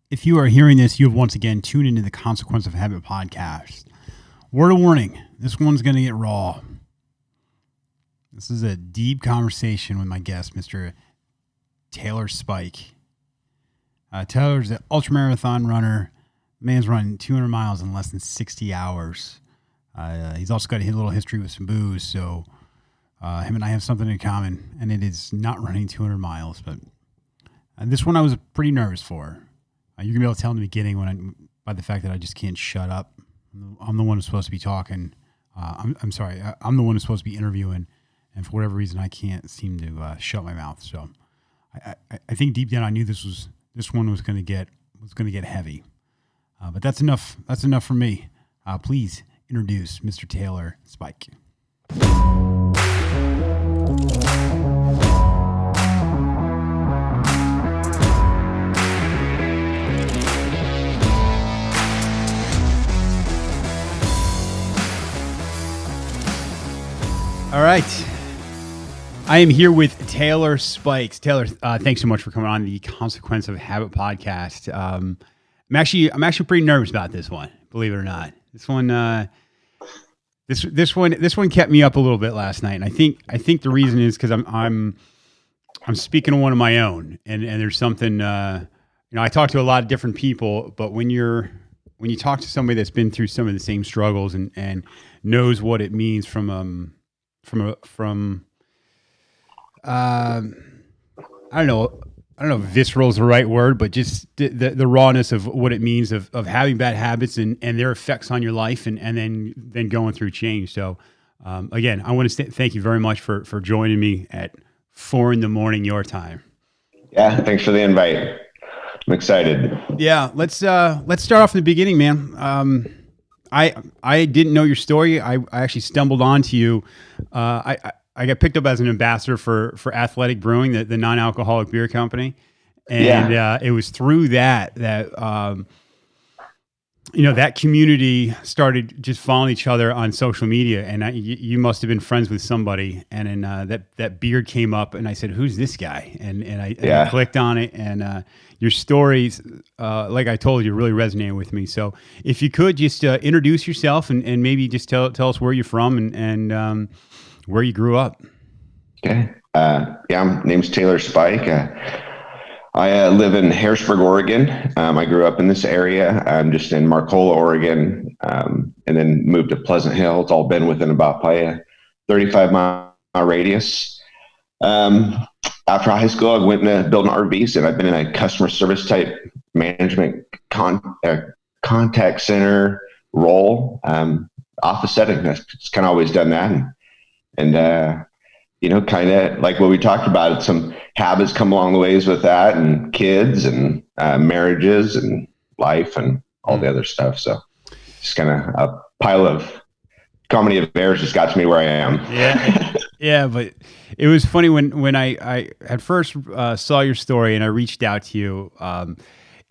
If you are hearing this, you have once again tuned into the Consequence of Habit podcast. Word of warning, this one's going to get raw. This is a deep conversation with my guest, Mr. Taylor Spike. Taylor's an ultramarathon runner. The man's running 200 miles in less than 60 hours. He's also got a little history with some booze, so him and I have something in common, and it is not running 200 miles. But this one I was pretty nervous for. You can be able to tell in the beginning by the fact that I just can't shut up. I'm the one who's supposed to be talking. I'm sorry. I'm the one who's supposed to be interviewing, and for whatever reason, I can't seem to shut my mouth. So I think deep down I knew this one was going to get heavy. But that's enough. That's enough for me. Please introduce Mr. Taylor Spike. All right. I am here with Taylor Spikes. Taylor, thanks so much for coming on the Consequence of Habit podcast. I'm actually pretty nervous about this one, believe it or not. This one kept me up a little bit last night, and I think the reason is because I'm speaking to one of my own, and there's something I talk to a lot of different people, but when you talk to somebody that's been through some of the same struggles and knows what it means from I don't know if visceral is the right word, but just the rawness of what it means of having bad habits and their effects on your life and then going through change. So again, I want to thank you very much for joining me at 4 a.m. your time. Yeah, thanks for the invite. I'm excited. Yeah, let's start off in the beginning, man. I didn't know your story. I actually stumbled onto you. I got picked up as an ambassador for Athletic Brewing, the non-alcoholic beer company, and it was through that that community started just following each other on social media, and you must have been friends with somebody, and then that beard came up, and I said, "Who's this guy?" And I clicked on it, and your stories, like I told you, really resonated with me. So if you could just introduce yourself and maybe just tell us where you're from and where you grew up. Okay. My name's Taylor Spike. I live in Harrisburg, Oregon. I grew up in this area. I'm just in Marcola, Oregon, and then moved to Pleasant Hill. It's all been within about probably a 35-mile radius. After high school, I went into building RVs, and I've been in a customer service type management contact center role, office setting. It's kind of always done that. And kind of like what we talked about, some habits come along the ways with that, and kids and marriages and life and all the other stuff. So just kind of a pile of comedy of errors just got to me where I am. Yeah. Yeah. But it was funny when I at first saw your story and I reached out to you.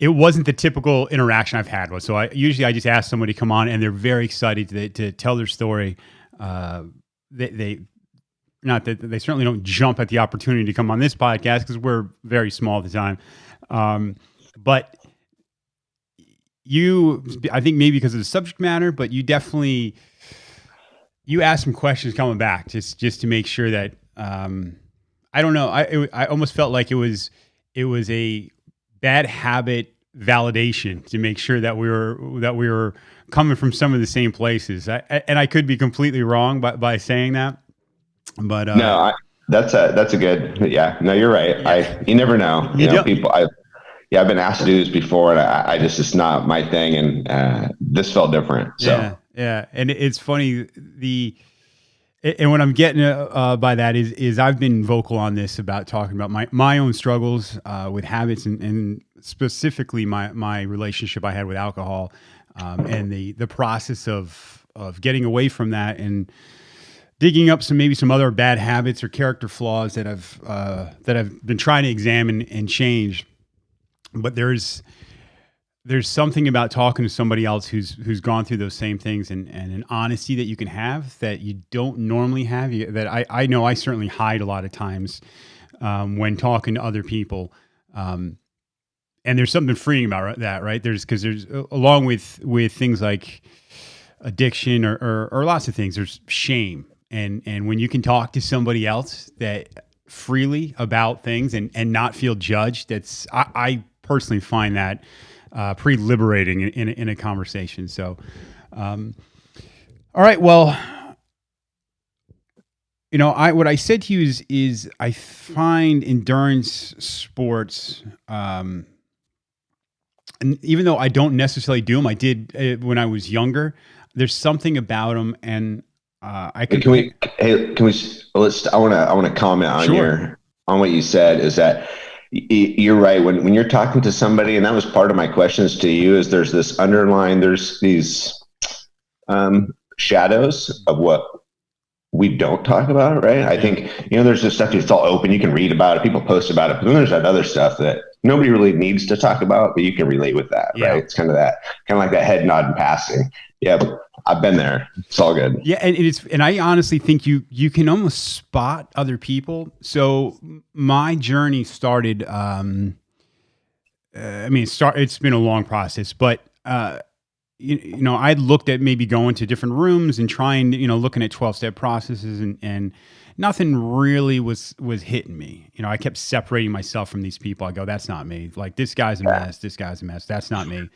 It wasn't the typical interaction I've had with. So I just ask somebody to come on and they're very excited to tell their story. They certainly don't jump at the opportunity to come on this podcast because we're very small at the time. But I think maybe because of the subject matter, but you asked some questions coming back just to make sure that, I don't know. I almost felt like it was a bad habit validation to make sure that we were coming from some of the same places. And I could be completely wrong by saying that. But no, that's a good. Yeah, no, you're right. Yeah. You never know. People. I've been asked to do this before, and I just it's not my thing, and this felt different. So yeah, and it's funny and what I'm getting by that is I've been vocal on this about talking about my own struggles with habits and specifically my relationship I had with alcohol, and the process of getting away from that and digging up some other bad habits or character flaws that I've been trying to examine and change. But there's something about talking to somebody else who's gone through those same things and an honesty that you can have that you don't normally have. That I know I certainly hide a lot of times when talking to other people. And And there's something freeing about that, right? Because there's along with things like addiction or lots of things, there's shame. And when you can talk to somebody else that freely about things and not feel judged, I personally find that pretty liberating in a conversation. So, all right, well, what I said to you is I find endurance sports, and even though I don't necessarily do them, I did when I was younger. There's something about them, and I can. Let's. I want to comment on Sure. on what you said. Is that you're right when you're talking to somebody, and that was part of my questions to you. Is there's these shadows of what we don't talk about, right? I think, there's this stuff that's all open. You can read about it. People post about it. But then there's that other stuff that nobody really needs to talk about, but you can relate with that, right? It's kind of like that head nod and passing. Yeah, but I've been there. It's all good. Yeah, and I honestly think you can almost spot other people. So my journey started. It's been a long process, but I'd looked at maybe going to different rooms and trying, looking at 12-step processes and nothing really was hitting me. I kept separating myself from these people. I go, that's not me. Like, this guy's a mess. This guy's a mess. That's not me.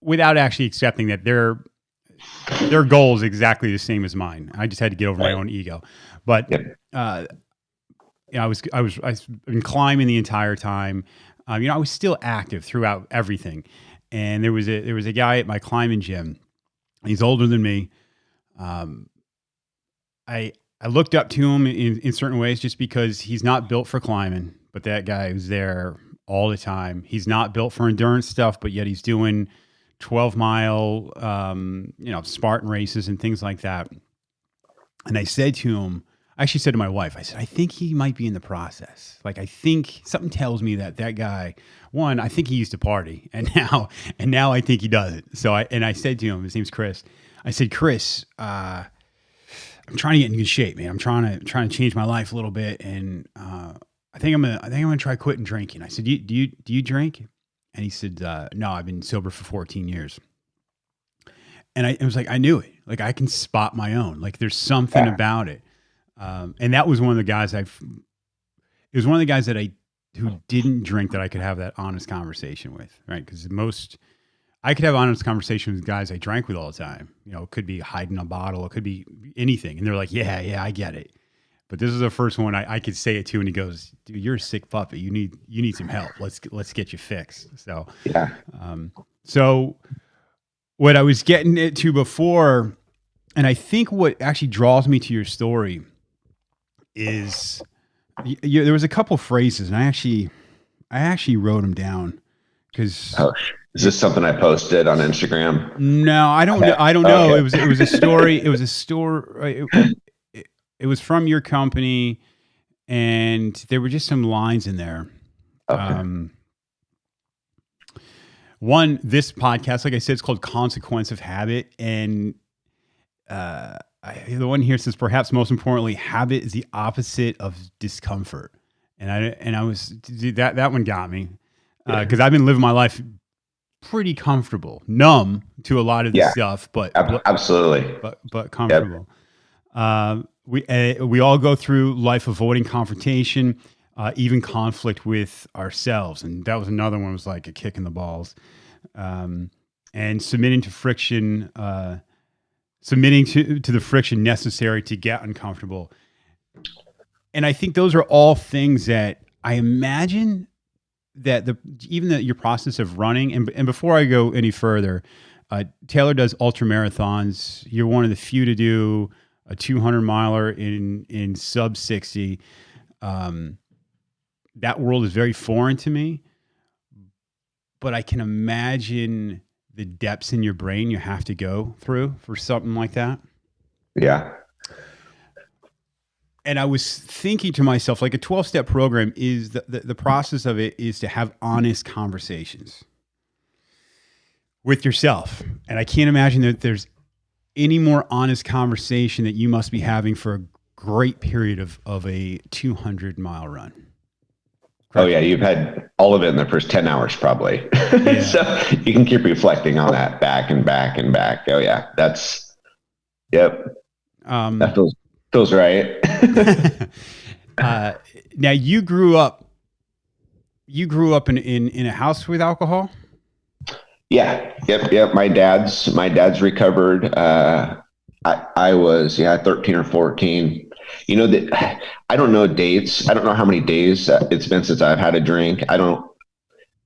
Without actually accepting that their goal is exactly the same as mine. I just had to get over my own ego. But I've been climbing the entire time. I was still active throughout everything. And there was a guy at my climbing gym. He's older than me. I looked up to him in certain ways just because he's not built for climbing, but that guy was there all the time. He's not built for endurance stuff, but yet he's doing 12-mile, Spartan races and things like that. And I said to him, I actually said to my wife, I said, I think he might be in the process. Like, I think something tells me that guy, one, I think he used to party, and now I think he doesn't. So I said to him, his name's Chris. I said, Chris, I'm trying to get in good shape, man. I'm trying to change my life a little bit, and I think I'm gonna try quitting drinking. I said, do you drink? And he said, no, I've been sober for 14 years. And it was like, I knew it. Like, I can spot my own. Like, there's something about it. And that was one of the guys who didn't drink that I could have that honest conversation with, right? Because I could have honest conversations with guys I drank with all the time. It could be hiding a bottle. It could be anything. And they're like, yeah, I get it. But this is the first one I could say it to, and he goes, dude, you're a sick puppy. You need some help. Let's get you fixed. So, so what I was getting to before, and I think what actually draws me to your story is there was a couple phrases, and I actually wrote them down because. Oh, is this something I posted on Instagram? No, I don't know. I don't know. Okay. It was a story. It was a story. It was from your company, and there were just some lines in there. Okay. One, this podcast, like I said, it's called Consequence of Habit, and the one here says, perhaps most importantly, habit is the opposite of discomfort. And I was that one got me because I've been living my life pretty comfortable, numb to a lot of this stuff, but absolutely, but comfortable. Yep. We all go through life avoiding confrontation, even conflict with ourselves, and that was another one. Was like a kick in the balls, and submitting to friction. Submitting to the friction necessary to get uncomfortable. And I think those are all things that I imagine that your process of running, and before I go any further, Taylor does ultra marathons. You're one of the few to do a 200 miler in sub 60. That world is very foreign to me, but I can imagine the depths in your brain you have to go through for something like that. Yeah. And I was thinking to myself, like, a 12-step program is the process of it is to have honest conversations with yourself. And I can't imagine that there's any more honest conversation that you must be having for a great period of a 200-mile run. Oh correct? yeah, you've had all of it in the first 10 hours probably. Yeah. So you can keep reflecting on that back and back and back. Oh yeah, yep, that Um, feels right. uh, now you grew up in a house with alcohol. Yeah, yep. My dad's recovered. I was 13 or 14. You know that I don't know dates. I don't know how many days it's been since I've had a drink. I don't,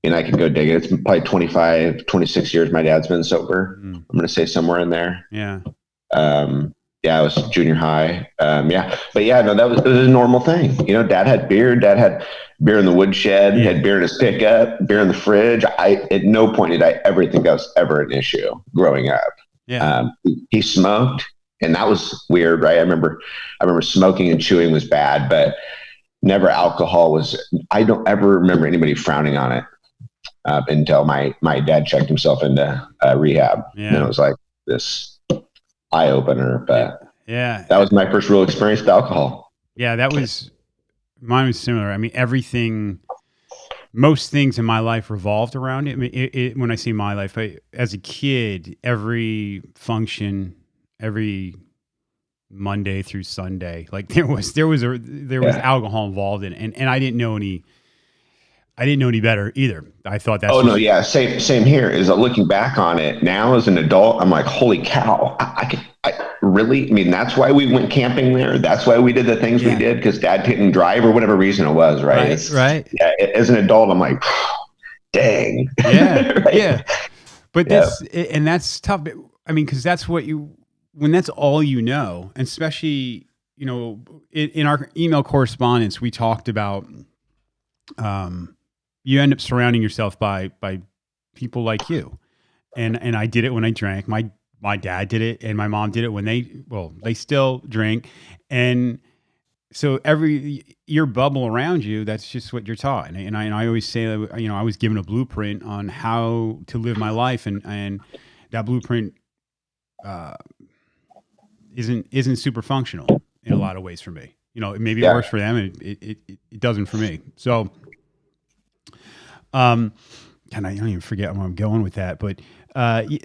and I can go dig it. It's been probably 25, 26 years my dad's been sober. Mm, I'm going to say somewhere in there. yeah. Um, yeah, I was junior high. Yeah, but yeah, no, it was a normal thing. Dad had beer. Dad had beer in the woodshed. Had Yeah. beer in his pickup. Beer in the fridge. At no point did I ever think that was ever an issue growing up. Yeah. He smoked, and that was weird, right? I remember smoking and chewing was bad, but never alcohol was. I don't ever remember anybody frowning on it until my dad checked himself into rehab. And then it Yeah. was like this eye opener. Yeah. But Yeah. that was my first real experience with alcohol. Yeah. Mine was similar. I mean, most things in my life revolved around it. I mean, when I say my life, as a kid, every function, every Monday through Sunday, like there was Yeah. alcohol involved in it. And I didn't know any better either. I thought that's Oh no, just, yeah, same here. Is looking back on it now as an adult, I'm like, holy cow! I really. I mean, that's why we went camping there. That's why we did the things we yeah, did because Dad didn't drive or whatever reason it was. Right? right, right. Yeah. As an adult, I'm like, dang. Yeah. Right? Yeah. But Yeah. that's tough. I mean, because when that's all you know, and especially, in our email correspondence, we talked about, you end up surrounding yourself by people like you. And I did it when I drank. My dad did it and my mom did it when they still drink. And so your bubble around you, that's just what you're taught. And I always say that, I was given a blueprint on how to live my life, and that blueprint uh, isn't super functional in a lot of ways for me. Maybe it Yeah. works for them, and it doesn't for me. So, and I don't even forget where I'm going with that. But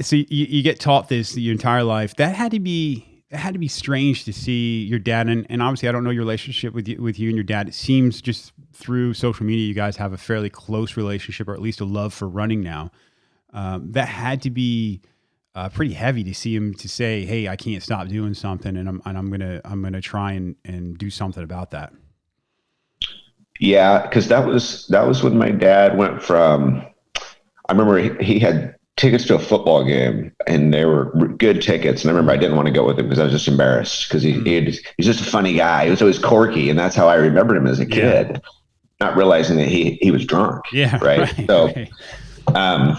so you get taught this your entire life. That had to be strange to see your dad, and obviously I don't know your relationship with you and your dad. It seems just through social media you guys have a fairly close relationship, or at least a love for running now. That had to be pretty heavy to see him to say, "Hey, I can't stop doing something, and I'm gonna try and do something about that." Yeah, because that was when my dad went from. I remember he had tickets to a football game, and they were good tickets. And I remember I didn't want to go with him because I was just embarrassed because he's just a funny guy. He was always quirky, and that's how I remembered him as a Yeah, kid, not realizing that he was drunk. yeah, Right. right, So right. um,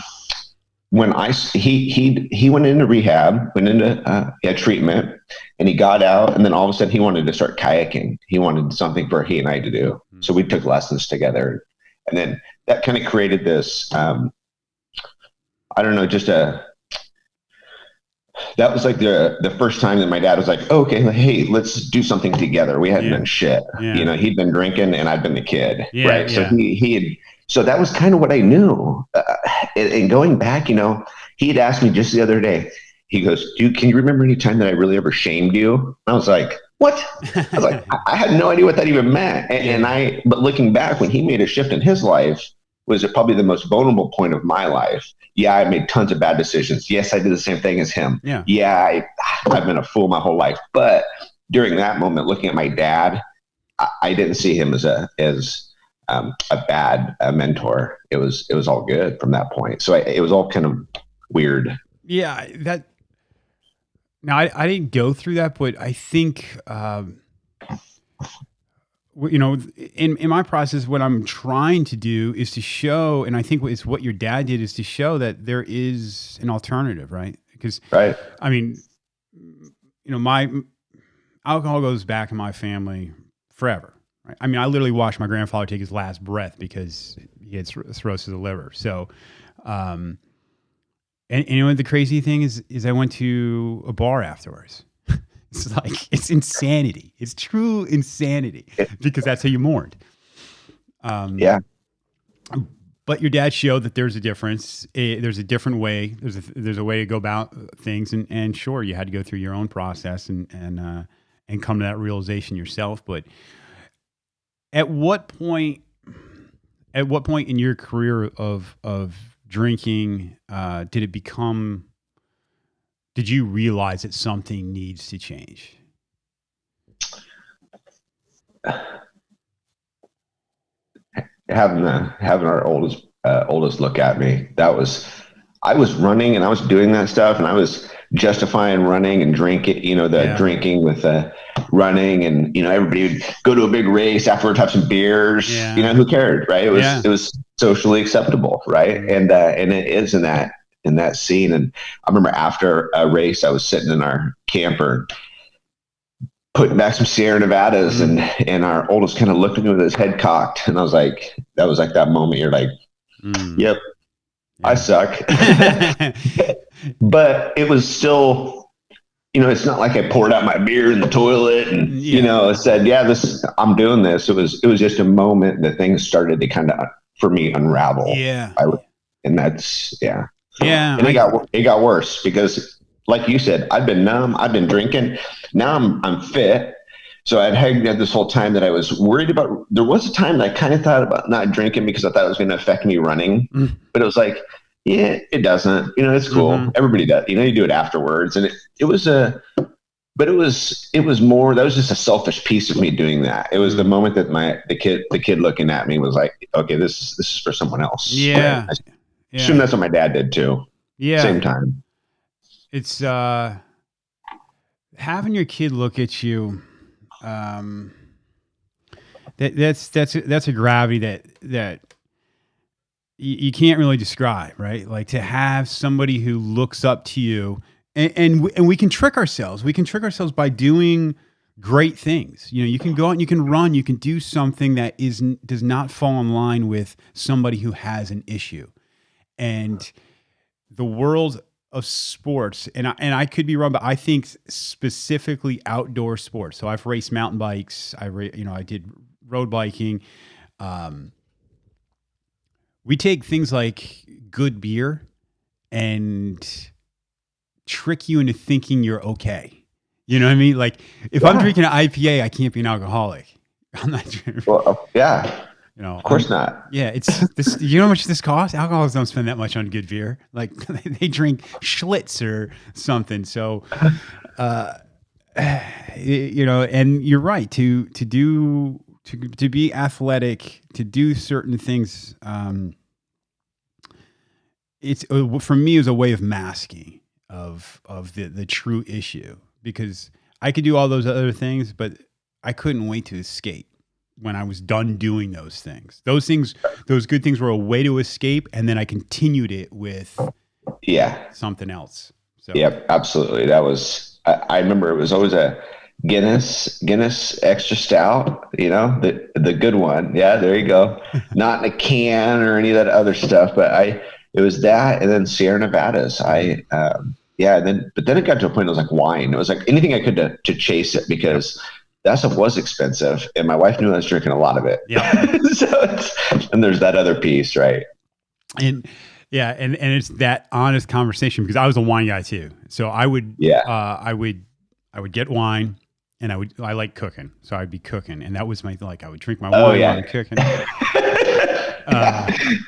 when he went into rehab, went into he had treatment, and he got out, and then all of a sudden he wanted to start kayaking. He wanted something for he and I to do, so we took lessons together, and then that kind of created this. I don't know, that was like the first time that my dad was like, oh, okay, hey, let's do something together. We hadn't Yeah, done shit. yeah, He'd been drinking and I'd been the kid, yeah, right? So yeah. so that was kind of what I knew. And going back, he had asked me just the other day. He goes, "Dude, can you remember any time that I really ever shamed you?" I was like, "What?" I was like, I had no idea what that even meant. Yeah, But looking back, when he made a shift in his life, was it probably the most vulnerable point of my life. Yeah, I made tons of bad decisions. Yes, I did the same thing as him. yeah. Yeah, I've been a fool my whole life. But during that moment, looking at my dad, I didn't see him as a bad mentor. It was all good from that point. So it was all kind of weird. Yeah, now I didn't go through that, but I think in my process, what I'm trying to do is to show, and I think it's what your dad did, is to show that there is an alternative, right? Because Right. I mean, my alcohol goes back in my family forever. Right? I mean, I literally watched my grandfather take his last breath because he had cirrhosis of the liver. So, and you know what the crazy thing is I went to a bar afterwards. It's insanity. It's true insanity because that's how you mourned. Yeah. But your dad showed that there's a difference. There's a different way. There's a way to go about things, and sure, you had to go through your own process and come to that realization yourself. But at what point? At what point in your career of drinking did it become? Did you realize that something needs to change? Having our oldest look at me, I was running and I was doing that stuff, and I was justifying running and drinking, the drinking with running, and everybody would go to a big race afterwards, have some beers. Who cared, right? It was socially acceptable, right? And it is in that scene. And I remember after a race, I was sitting in our camper putting back some Sierra Nevadas, and our oldest kind of looked at me with his head cocked, and I was like, that was like that moment you're like, yep, I suck. But it was still, it's not like I poured out my beer in the toilet and said, I'm doing this. It was just a moment that things started to kind of, for me, unravel. And that's and it got worse because, like you said, I've been numb, I've been drinking. Now I'm fit. So I'd had this whole time that I was worried about. There was a time that I kind of thought about not drinking because I thought it was going to affect me running. But it was like, it doesn't. It's cool. Everybody does. You do it afterwards. And it was more, that was just a selfish piece of me doing that. It was the moment that the kid looking at me was like, okay, this is for someone else. Yeah. I assume that's what my dad did too. Yeah. Same time. It's having your kid look at you. That's a gravity that you can't really describe, right? Like to have somebody who looks up to you, and we can trick ourselves. We can trick ourselves by doing great things. You can go out and you can run. You can do something that does not fall in line with somebody who has an issue, and the world of sports, and I could be wrong, but I think specifically outdoor sports. So I've raced mountain bikes. I did road biking. We take things like good beer and trick you into thinking you're okay. You know what I mean? Like if I'm drinking an IPA, I can't be an alcoholic. I'm not drinking. Well, yeah. Of course not. Yeah, it's this. You know how much this costs? Alcoholics don't spend that much on good beer. Like they drink Schlitz or something. So, and you're right to be athletic, to do certain things. It's for me, it was a way of masking of the true issue, because I could do all those other things, but I couldn't wait to escape. When I was done doing those good things were a way to escape, and then I continued it with something else. So yep, absolutely. That was I remember it was always a Guinness extra stout, the good one. Yeah, there you go. Not in a can or any of that other stuff, but it was that, and then Sierra Nevadas. But then it got to a point it was like wine. It was like anything I could to chase it, because that stuff was expensive, and my wife knew I was drinking a lot of it. Yeah. And there's that other piece, right? And it's that honest conversation, because I was a wine guy too. So I would I would get wine, and I like cooking, so I'd be cooking, and that was I would drink my wine while I'm cooking.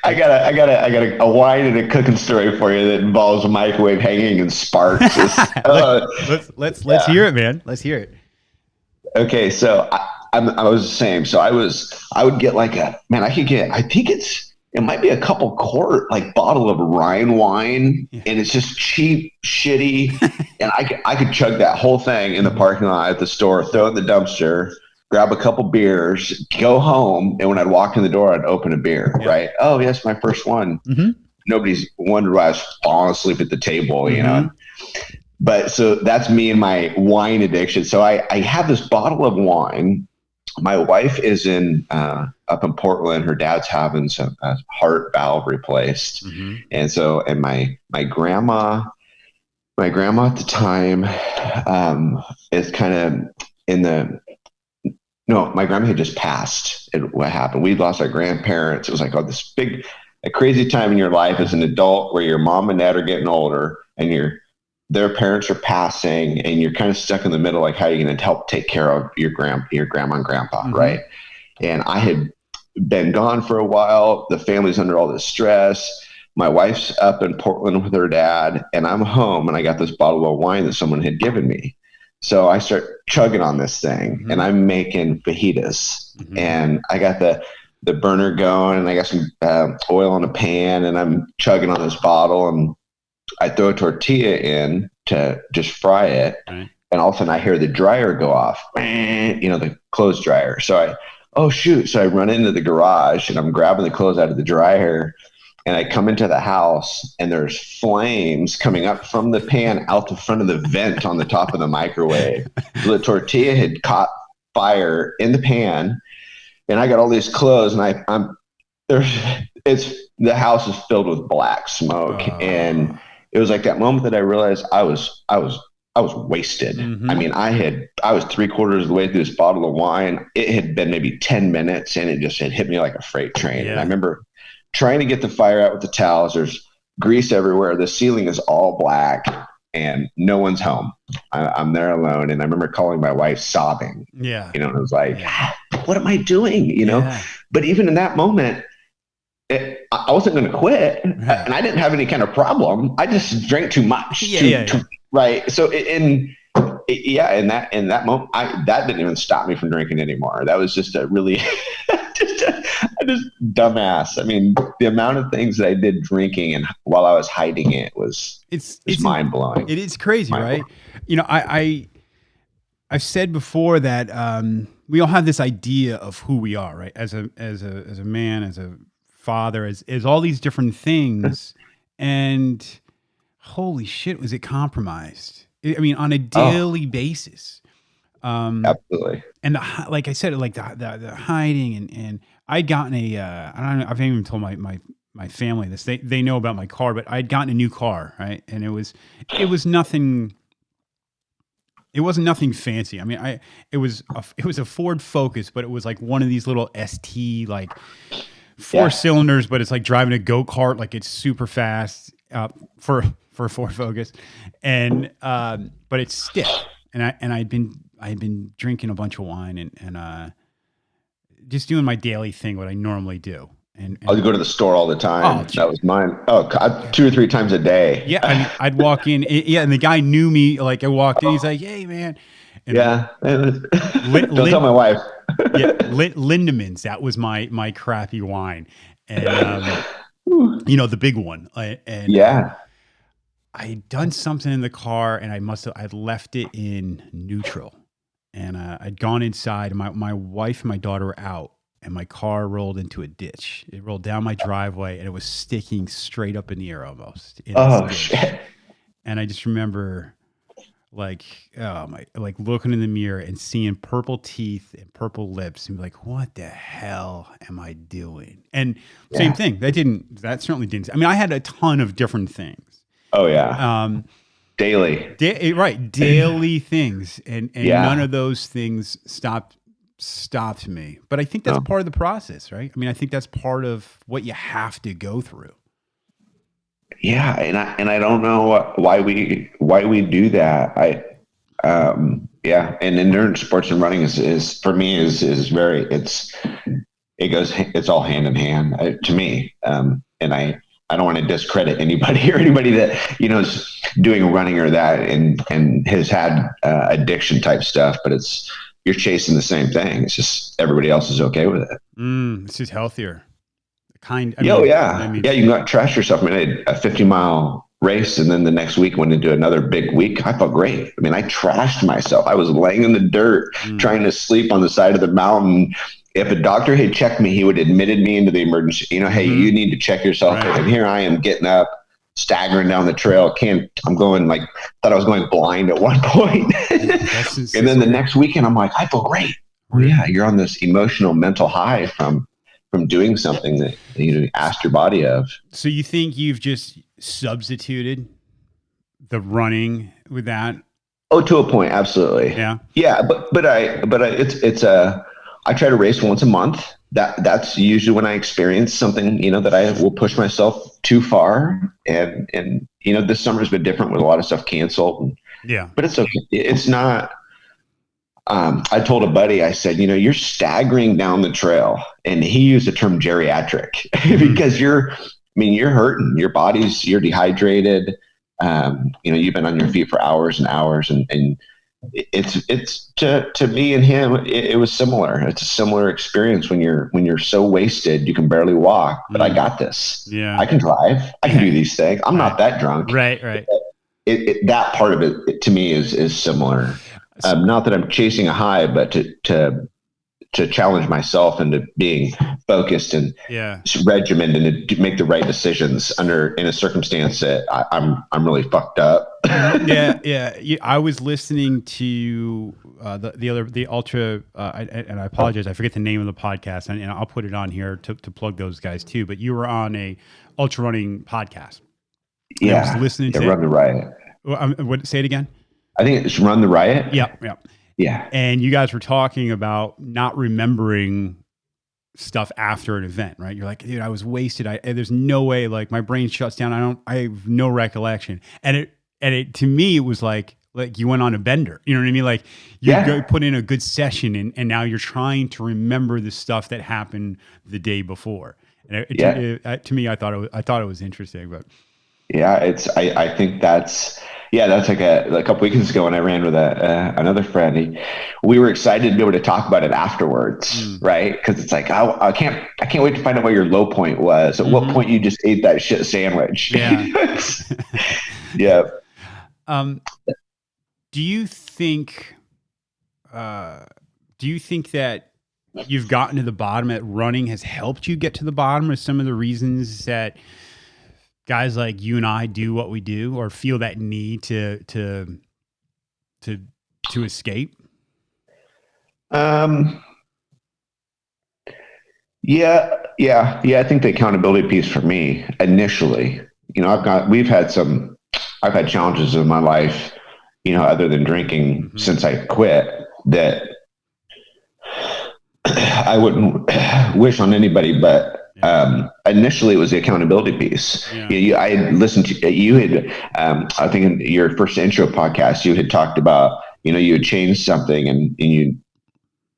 I got a wine and a cooking story for you that involves a microwave hanging and sparks. Let's hear it, man. Let's hear it. Okay, so I was the same. So I would get it might be a couple quart bottle of Rhine wine, and it's just cheap, shitty, and I could chug that whole thing in the parking lot at the store, throw it in the dumpster, grab a couple beers, go home, and when I'd walk in the door, I'd open a beer. Right? Oh yes, my first one. Mm-hmm. Nobody's wondered why I was falling asleep at the table, But so that's me and my wine addiction. So I have this bottle of wine. My wife is up in Portland. Her dad's having some heart valve replaced. Mm-hmm. And my grandma at the time is kind of in the No, my grandma had just passed. What happened? We'd lost our grandparents. It was like, oh, this big, a crazy time in your life as an adult where your mom and dad are getting older and their parents are passing and you're kind of stuck in the middle. Like, how are you going to help take care of your grandma and grandpa? Mm-hmm. Right. And I had been gone for a while. The family's under all this stress. My wife's up in Portland with her dad, and I'm home, and I got this bottle of wine that someone had given me. So I start chugging on this thing, Mm-hmm. and I'm making fajitas, Mm-hmm. and I got the burner going, and I got some oil in a pan, and I'm chugging on this bottle, and I throw a tortilla in to just fry it, Right. and all of a sudden I hear the dryer go off, the clothes dryer. Oh shoot! So I run into the garage, and I'm grabbing the clothes out of the dryer. And I come into the house and there's flames coming up from the pan out the front of the vent on the top of the microwave. So the tortilla had caught fire in the pan, and I got all these clothes, and I'm there's the house is filled with black smoke, and it was like that moment that I realized I was wasted. Mm-hmm. I mean, I was 3/4 of the way through this bottle of wine. It had been maybe 10 minutes, and it just had hit me like a freight train. Yeah. And I remember trying to get the fire out with the towels. There's grease everywhere. The ceiling is all black, and no one's home. I'm there alone. And I remember calling my wife sobbing. Yeah. And it was like, what am I doing? But even in that moment, I wasn't going to quit, and I didn't have any kind of problem. I just drank too much. Right. So in that moment, that didn't even stop me from drinking anymore. That was just a really just dumbass. I mean, the amount of things that I did drinking and while I was hiding it was it's mind blowing. It is crazy, right? I've said before that we all have this idea of who we are, right? As a man, as a father, as all these different things, and holy shit, was it compromised? I mean, on a daily basis. Absolutely. And like I said, like the hiding and I'd gotten I don't know, I've even told my family this. They know about my car, but I'd gotten a new car, right? And it was nothing. It wasn't nothing fancy. I mean, it was a Ford Focus, but it was like one of these little ST like 4 cylinders, but it's like driving a go-kart, like it's super fast for a Ford Focus, and but it's stiff. And I'd been drinking a bunch of wine and just doing my daily thing, what I normally do. And I'd go to the store all the time. That was mine. 2 or 3 times a day. Yeah, I mean, I'd walk in. And the guy knew me. Like I walked in, he's like, "Hey, man." And don't tell my wife. Lindemans. That was my crappy wine, and the big one. I'd done something in the car, and I'd left it in neutral, and I'd gone inside. And my wife and my daughter were out, and my car rolled into a ditch. It rolled down my driveway, and it was sticking straight up in the air almost. Shit! And I just remember, like looking in the mirror and seeing purple teeth and purple lips, and be like, "What the hell am I doing?" And same thing. That certainly didn't. I mean, I had a ton of different things. Oh yeah. Daily. Daily things, and none of those things stopped me. But I think that's part of the process, right? I mean, I think that's part of what you have to go through. Yeah, and I don't know why we do that. And endurance sports and running is for me is very it's all hand in hand to me. And I don't want to discredit anybody or anybody that is doing running or that and has had addiction type stuff, but you're chasing the same thing. It's just everybody else is okay with it. It's just healthier. You can not trash yourself. I mean, I did a 50-mile race, and then the next week went into another big week. I felt great. I mean, I trashed myself. I was laying in the dirt trying to sleep on the side of the mountain. If a doctor had checked me, he would have admitted me into the emergency. Hey, you need to check yourself. Right. And here I am getting up, staggering down the trail. I'm going thought I was going blind at one point. And then the next weekend, I'm like, I feel great. Well, yeah, you're on this emotional, mental high from doing something that you asked your body of. So you think you've just substituted the running with that? Oh, to a point, absolutely. Yeah. Yeah, but it's I try to race once a month. That's usually when I experience something, that I will push myself too far. And this summer's been different with a lot of stuff canceled. Yeah. But it's okay. It's not. I told a buddy, I said, you're staggering down the trail, and he used the term geriatric because you're hurting. You're dehydrated. You've been on your feet for hours and hours, and it's to me and him, it was similar. It's a similar experience when you're so wasted you can barely walk. But I got this. Yeah, I can drive. I can do these things. I'm not that drunk. Right. That part of it to me is similar. Not that I'm chasing a high, but to challenge myself into being focused and regimented and to make the right decisions in a circumstance that I'm really fucked up. Yeah. I was listening to the ultra, and I apologize, I forget the name of the podcast, and I'll put it on here to plug those guys too. But you were on a ultra running podcast. Yeah, I was listening to Run the Riot. What? Say it again. I think it's Run the Riot. Yeah. And you guys were talking about not remembering stuff after an event, right? You're like, dude, I was wasted. There's no way, like my brain shuts down. I have no recollection. And it to me, it was like you went on a bender. You know what I mean? Like you put in a good session and now you're trying to remember the stuff that happened the day before. And to me, I thought it was interesting, but. Yeah, I think that's like a couple weekends ago when I ran with another friend. We were excited to be able to talk about it afterwards, right? Because it's like I can't wait to find out what your low point was. At what point you just ate that shit sandwich? Yeah. Yeah. Do you think that you've gotten to the bottom, that running has helped you get to the bottom of some of the reasons that guys like you and I do what we do, or feel that need to escape? Yeah. I think the accountability piece for me initially, I've had challenges in my life, other than drinking since I quit, that I wouldn't wish on anybody, but initially it was the accountability piece. I had listened to you had, I think in your first intro podcast, you had talked about, you had changed something and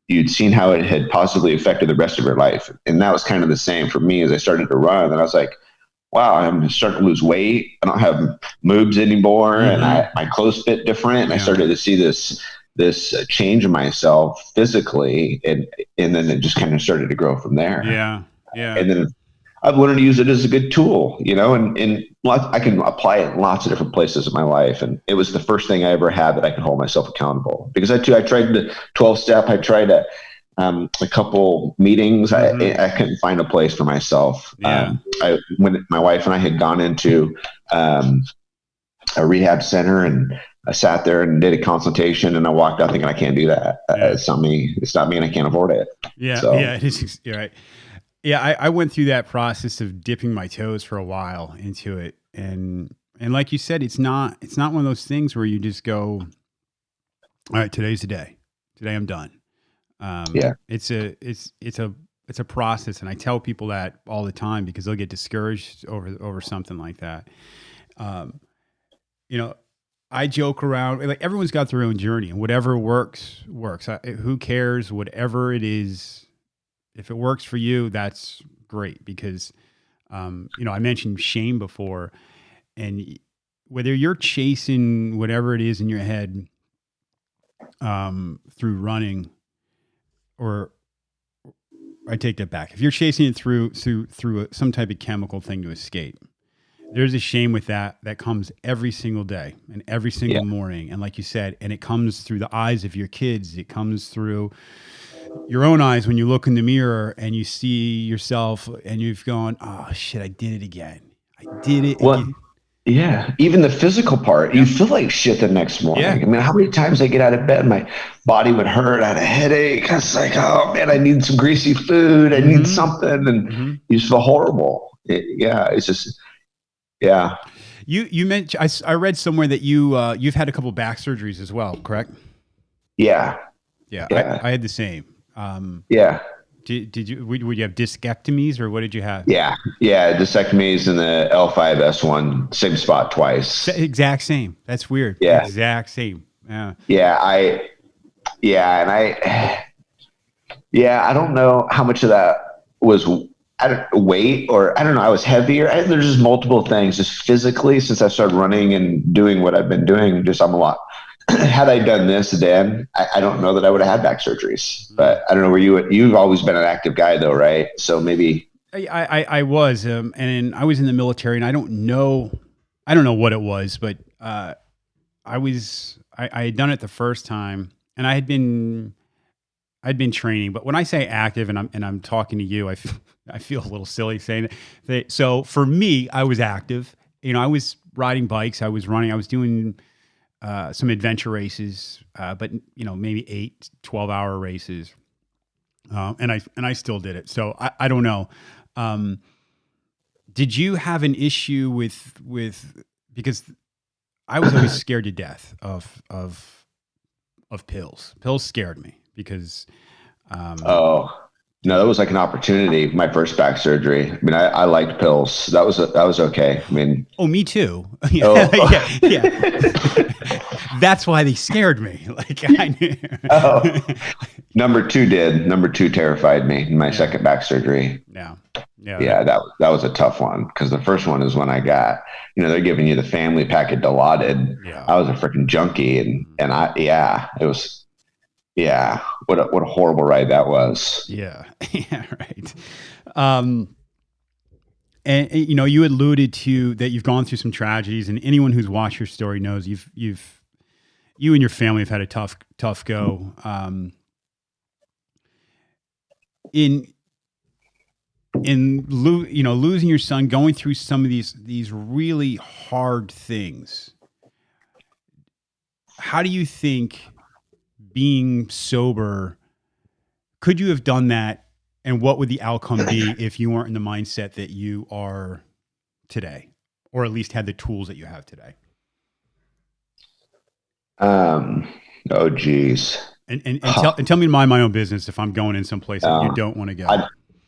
you'd seen how it had positively affected the rest of your life. And that was kind of the same for me as I started to run. And I was like, wow, I'm starting to lose weight. I don't have moves anymore. And my clothes fit different. And I started to see this change in myself physically. And then it just kind of started to grow from there. Yeah. And then I've learned to use it as a good tool, and I can apply it in lots of different places in my life. And it was the first thing I ever had that I could hold myself accountable, because I tried the 12-step. I tried a couple meetings. I couldn't find a place for myself. When my wife and I had gone into a rehab center, and I sat there and did a consultation, and I walked out thinking, I can't do that. It's not me, and I can't afford it. It is. You're right. Yeah, I went through that process of dipping my toes for a while into it, and like you said, it's not one of those things where you just go, all right, today's the day. Today I'm done. It's a process, and I tell people that all the time because they'll get discouraged over something like that. I joke around, like everyone's got their own journey, and whatever works. Who cares? Whatever it is. If it works for you, that's great, because, I mentioned shame before, and whether you're chasing whatever it is in your head through running, or I take that back. If you're chasing it through some type of chemical thing to escape, there's a shame with that comes every single day and every single morning. And like you said, and it comes through the eyes of your kids. It comes through your own eyes when you look in the mirror and you see yourself and you've gone, oh shit, I did it again. I did it again. Yeah. Even the physical part, you feel like shit the next morning. Yeah. I mean, how many times I get out of bed, my body would hurt. I had a headache. I was like, oh man, I need some greasy food. I need something. And you just feel horrible. It's just, yeah. You mentioned, I read somewhere that you've had a couple back surgeries as well, correct? Yeah. I had the same. Yeah. Did you would you have discectomies or what did you have? Yeah. Yeah. Disectomies in the L5S1, same spot twice. Exact same. That's weird. Yeah. Exact same. Yeah. Yeah. Yeah. I don't know how much of that was weight or I don't know. I was heavier. There's just multiple things just physically since I started running and doing what I've been doing. Just I'm a lot. Had I done this then, I don't know that I would have had back surgeries. But I don't know where you've always been an active guy though, right? So maybe I was, and I was in the military, and I don't know what it was, but I had done it the first time, and I'd been training. But when I say active, and I'm talking to you, I feel a little silly saying that. So for me, I was active. I was riding bikes, I was running, I was doing some adventure races, but maybe 8-12 hour races, and I still did it. So I don't know. Did you have an issue with because I was always scared to death of pills. Pills scared me because oh no, that was like an opportunity. My first back surgery. I mean, I liked pills. That was okay. I mean, oh, me too. oh, yeah. That's why they scared me. Like I knew. oh. Number two terrified me in my second back surgery. Yeah, that was a tough one because the first one is when I got, they're giving you the family pack of Dilaudid. Yeah. I was a freaking junkie, and it was, what a horrible ride that was. Yeah, yeah, right. And you alluded to that you've gone through some tragedies, and anyone who's watched your story knows you and your family have had a tough go. Losing your son, going through some of these really hard things. How do you think being sober, could you have done that, and what would the outcome be if you weren't in the mindset that you are today, or at least had the tools that you have today? Oh geez. And tell me to mind my own business if I'm going in some place that you don't want to go.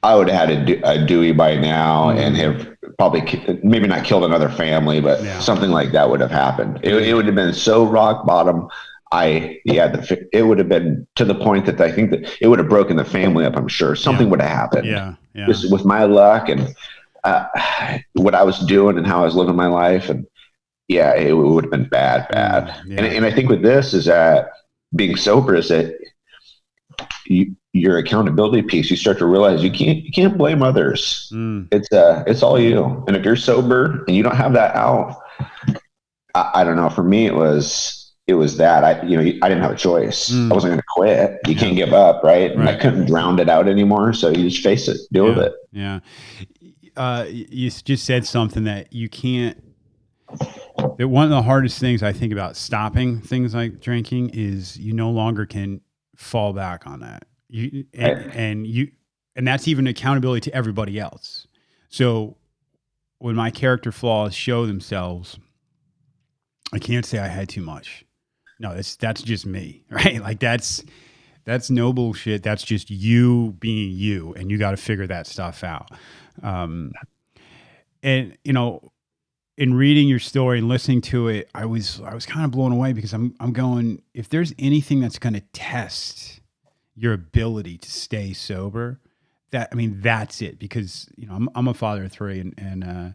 I would have had a Dewey by now and have probably maybe not killed another family, but something like that would have happened. It would have been so rock bottom. It would have been to the point that I think that it would have broken the family up. I'm sure something would have happened. Yeah. Just with my luck and what I was doing and how I was living my life, and it would have been bad. Yeah. And I think with this is that being sober is that your accountability piece. You start to realize you can't blame others. It's all you. And if you're sober and you don't have that out, I don't know. For me, it was that I didn't have a choice. I wasn't going to quit. You can't give up, right? And I couldn't drown it out anymore. So you just face it, deal with it. Yeah. You just said something that you can't. That one of the hardest things I think about stopping things like drinking is you no longer can fall back on that. And that's even accountability to everybody else. So when my character flaws show themselves, I can't say I had too much. No, that's just me, right? Like that's no bullshit. That's just you being you, and you got to figure that stuff out. And in reading your story and listening to it, I was kind of blown away because I'm going, if there's anything that's going to test your ability to stay sober, that's it. Because I'm a father of 3, and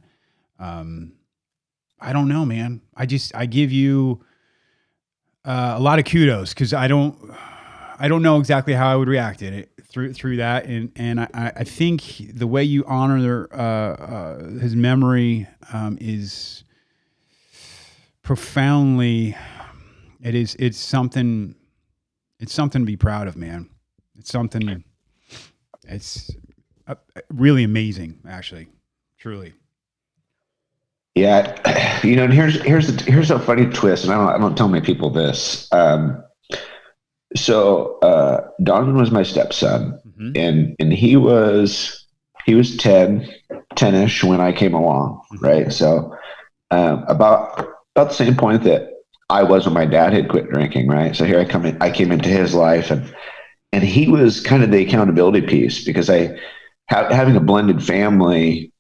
I don't know, man. I give you a lot of kudos because I don't know exactly how I would react in it through that, and I think the way you honor his memory is profoundly. It's something to be proud of, man. It's something. It's really amazing, actually, truly. Yeah, and here's a funny twist, and I don't tell many people this. So Donavan was my stepson, and he was 10-ish when I came along, right? So about the same point that I was when my dad had quit drinking, right? So here I came into his life, and and he was kind of the accountability piece because having a blended family,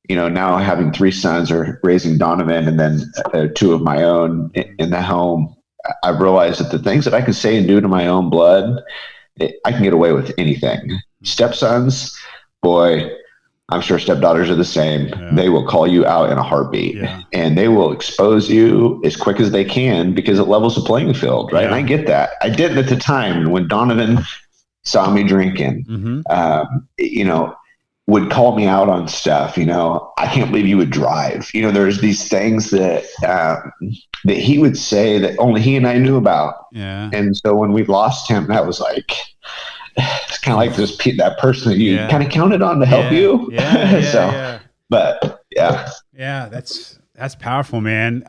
now having three sons or raising Donavan and then two of my own in the home, I've realized that the things that I can say and do to my own blood, I can get away with anything. Stepsons, boy, I'm sure stepdaughters are the same. Yeah. They will call you out in a heartbeat, and they will expose you as quick as they can because it levels the playing field, right? Yeah. And I get that. I didn't at the time when Donavan saw me drinking, would call me out on stuff. I can't believe you would drive. There's these things that he would say that only he and I knew about. Yeah. And so when we lost him, that was like, it's kind of like that person that you kind of counted on to help you. Yeah. But yeah. Yeah. That's powerful, man.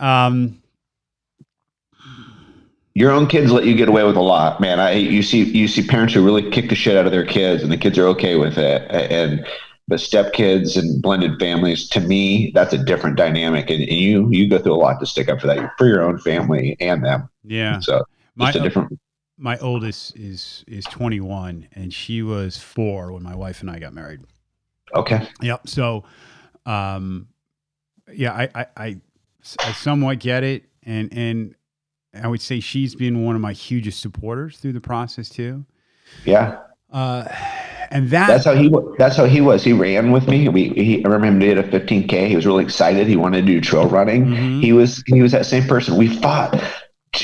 Your own kids let you get away with a lot, man. You see parents who really kick the shit out of their kids and the kids are okay with it. But stepkids and blended families, to me, that's a different dynamic. And you go through a lot to stick up for that, for your own family and them. Yeah. So my oldest is 21 and she was 4 when my wife and I got married. Okay. Yep. So, I somewhat get it. And I would say she's been one of my hugest supporters through the process too. Yeah. And that's how he was. He ran with me. I remember him did a 15K. He was really excited. He wanted to do trail running. Mm-hmm. He was that same person. We fought,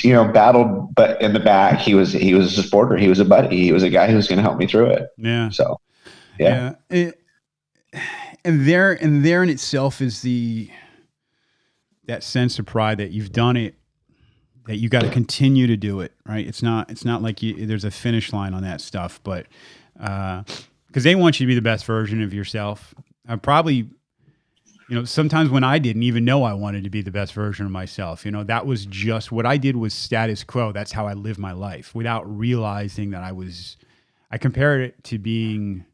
battled, but in the back, he was a supporter. He was a buddy. He was a guy who was going to help me through it. Yeah. So, yeah. And there in itself is that sense of pride that you've done it, that you got to continue to do it, right? It's not like there's a finish line on that stuff, but because they want you to be the best version of yourself. I probably, sometimes when I didn't even know I wanted to be the best version of myself, that was just what I did was status quo. That's how I lived my life without realizing that I compared it to being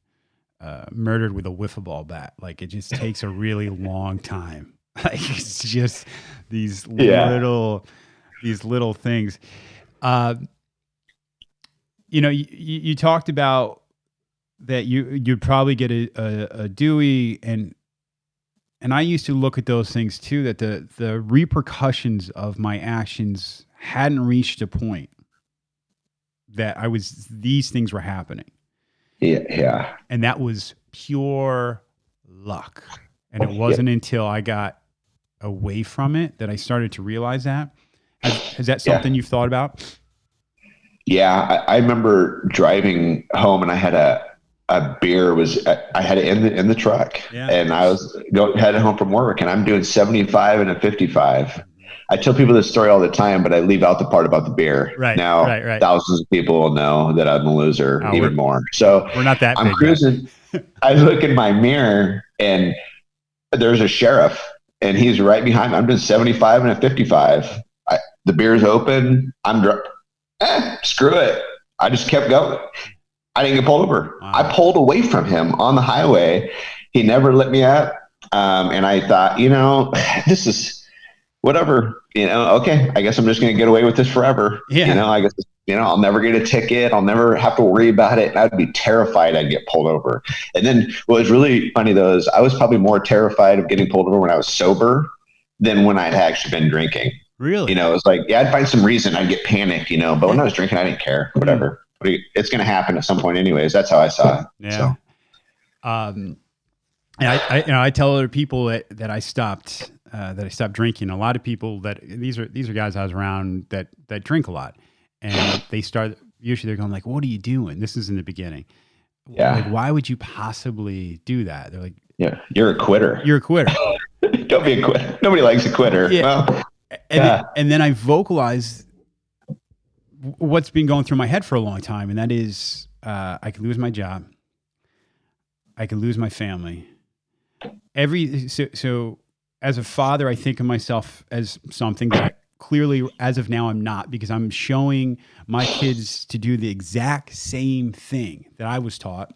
murdered with a wiffle ball bat. Like it just takes a really long time. Like it's just these little things. You talked about that you'd probably get a Dewey, and I used to look at those things too, that the repercussions of my actions hadn't reached a point that these things were happening. Yeah. And that was pure luck. And it wasn't until I got away from it that I started to realize that. Is that something you've thought about? Yeah, I remember driving home and I had a beer I had it in the truck, and I was heading home from work and I'm doing 75 and a 55. I tell people this story all the time, but I leave out the part about the beer. Right. Now, thousands of people will know that I'm a loser even more. So we're not that I'm big cruising. I look in my mirror and there's a sheriff and he's right behind me. I'm doing 75 and a 55. The beer's open. I'm screw it. I just kept going. I didn't get pulled over. Wow. I pulled away from him on the highway. He never lit me up. And I thought, this is whatever, okay, I guess I'm just going to get away with this forever. Yeah. I guess, I'll never get a ticket. I'll never have to worry about it. I'd be terrified I'd get pulled over. And then what was really funny though, is I was probably more terrified of getting pulled over when I was sober than when I'd actually been drinking. Really? It was like, I'd find some reason I'd get panicked, but when I was drinking, I didn't care, whatever. But it's going to happen at some point anyways. That's how I saw it. Yeah. So. And I tell other people that I stopped drinking. A lot of people these are guys I was around that drink a lot, and usually they're going like, "What are you doing?" This is in the beginning. Yeah. Like, why would you possibly do that? They're like, "Yeah, you're a quitter. You're a quitter. Don't be a quitter. Nobody likes a quitter." Yeah. Well, and then I vocalized what's been going through my head for a long time, and that is, I could lose my job. I could lose my family. So as a father, I think of myself as something that clearly, as of now, I'm not, because I'm showing my kids to do the exact same thing that I was taught.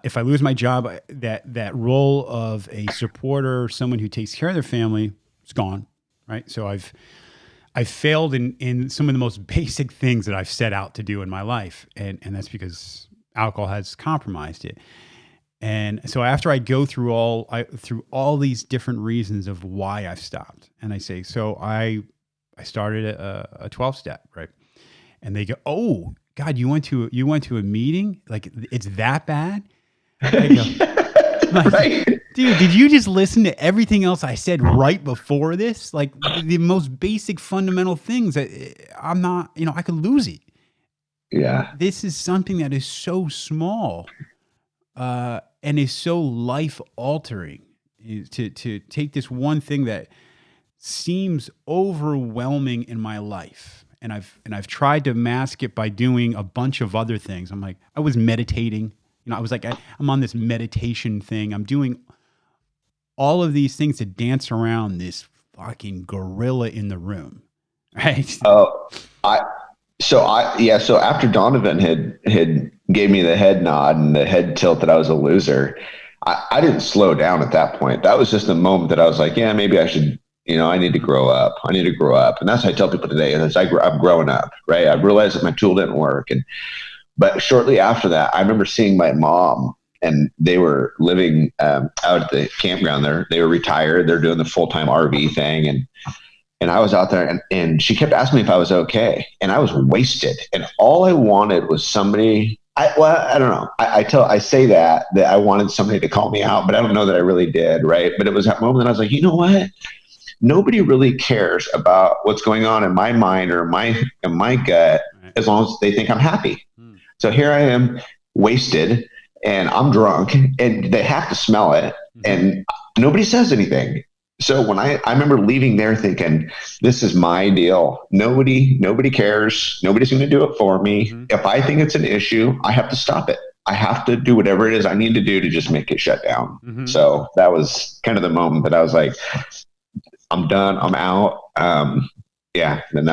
If I lose my job, that role of a supporter, someone who takes care of their family, is gone, right? So I've I failed in some of the most basic things that I've set out to do in my life. And that's because alcohol has compromised it. And so after I go through all these different reasons of why I've stopped, and I say, so I started a 12-step, right? And they go, "Oh God, you went to a meeting? Like it's that bad?" I go, like, right. Dude, did you just listen to everything else I said right before this? Like the most basic fundamental things that I'm not, I could lose it. Yeah. This is something that is so small and is so life altering to take this one thing that seems overwhelming in my life. And I've tried to mask it by doing a bunch of other things. I'm like, I was meditating. I was like, I'm on this meditation thing. I'm doing all of these things to dance around this fucking gorilla in the room. Right. So after Donavan had gave me the head nod and the head tilt that I was a loser, I didn't slow down at that point. That was just a moment that I was like, yeah, maybe I should, I need to grow up. I need to grow up. And that's what I tell people today. And I'm growing up, right? I realized that my tool didn't work. But shortly after that, I remember seeing my mom, and they were living out at the campground there. They were retired. They're doing the full-time RV thing. And I was out there, and she kept asking me if I was okay. And I was wasted. And all I wanted was somebody, I don't know. I say that I wanted somebody to call me out, but I don't know that I really did, right? But it was that moment that I was like, you know what? Nobody really cares about what's going on in my mind or in my gut as long as they think I'm happy. So here I am, wasted, and I'm drunk, and they have to smell it, and nobody says anything. So when I remember leaving there thinking, this is my deal. Nobody cares. Nobody's going to do it for me. If I think it's an issue, I have to stop it. I have to do whatever it is I need to do to just make it shut down. So that was kind of the moment that I was like, I'm done. I'm out. Then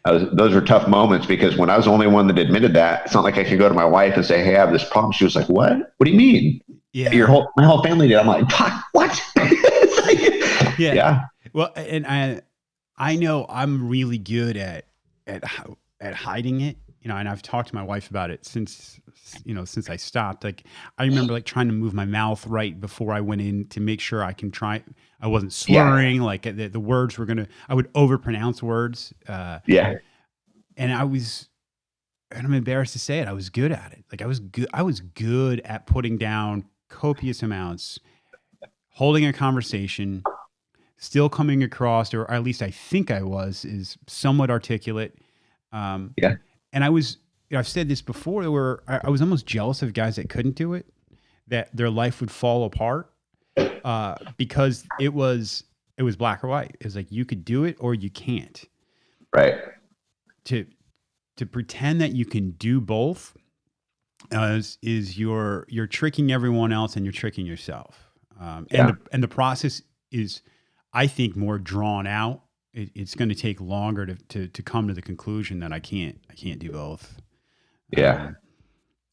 those were tough moments, because when I was the only one that admitted that, it's not like I could go to my wife and say, hey, I have this problem. She was like, what? What do you mean? Yeah. My whole family did. I'm like, what? Yeah. Well, and I know I'm really good at hiding it, and I've talked to my wife about it since I stopped. Like I remember trying to move my mouth right before I went in to make sure I wasn't slurring. Yeah. Like the words I would overpronounce words. And I'm embarrassed to say it, I was good at it. Like I was good at putting down copious amounts, holding a conversation, still coming across, or at least I think I is somewhat articulate. And I've said this before, where I was almost jealous of guys that couldn't do it, that their life would fall apart because it was black or white. It was like you could do it or you can't. Right. To pretend that you can do both is you're tricking everyone else and you're tricking yourself. And the process is, I think, more drawn out. It's going to take longer to come to the conclusion that I can't do both. Yeah.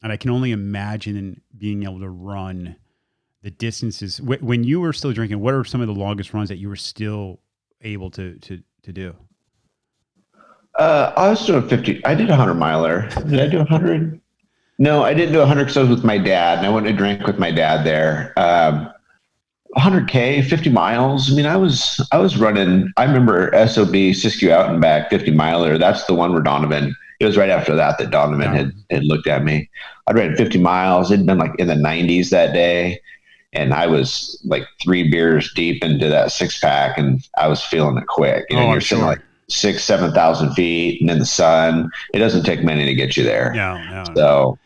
And I can only imagine being able to run the distances. When you were still drinking, what are some of the longest runs that you were still able to do? I was doing 50. I did a 100-miler. Did I do 100? No, I didn't do 100 because I was with my dad, and I went to drink with my dad there. 100K, 50 miles. I mean, I was running. I remember SOB, Siskiyou Out and Back 50-miler. That's the one where Donavan. It was right after that Donavan had looked at me. I'd ran 50 miles. It'd been like in the 90s that day, and I was like 3 beers deep into that 6-pack, and I was feeling it quick. You're sitting like 6,000-7,000 feet and in the sun. It doesn't take many to get you there. No. So,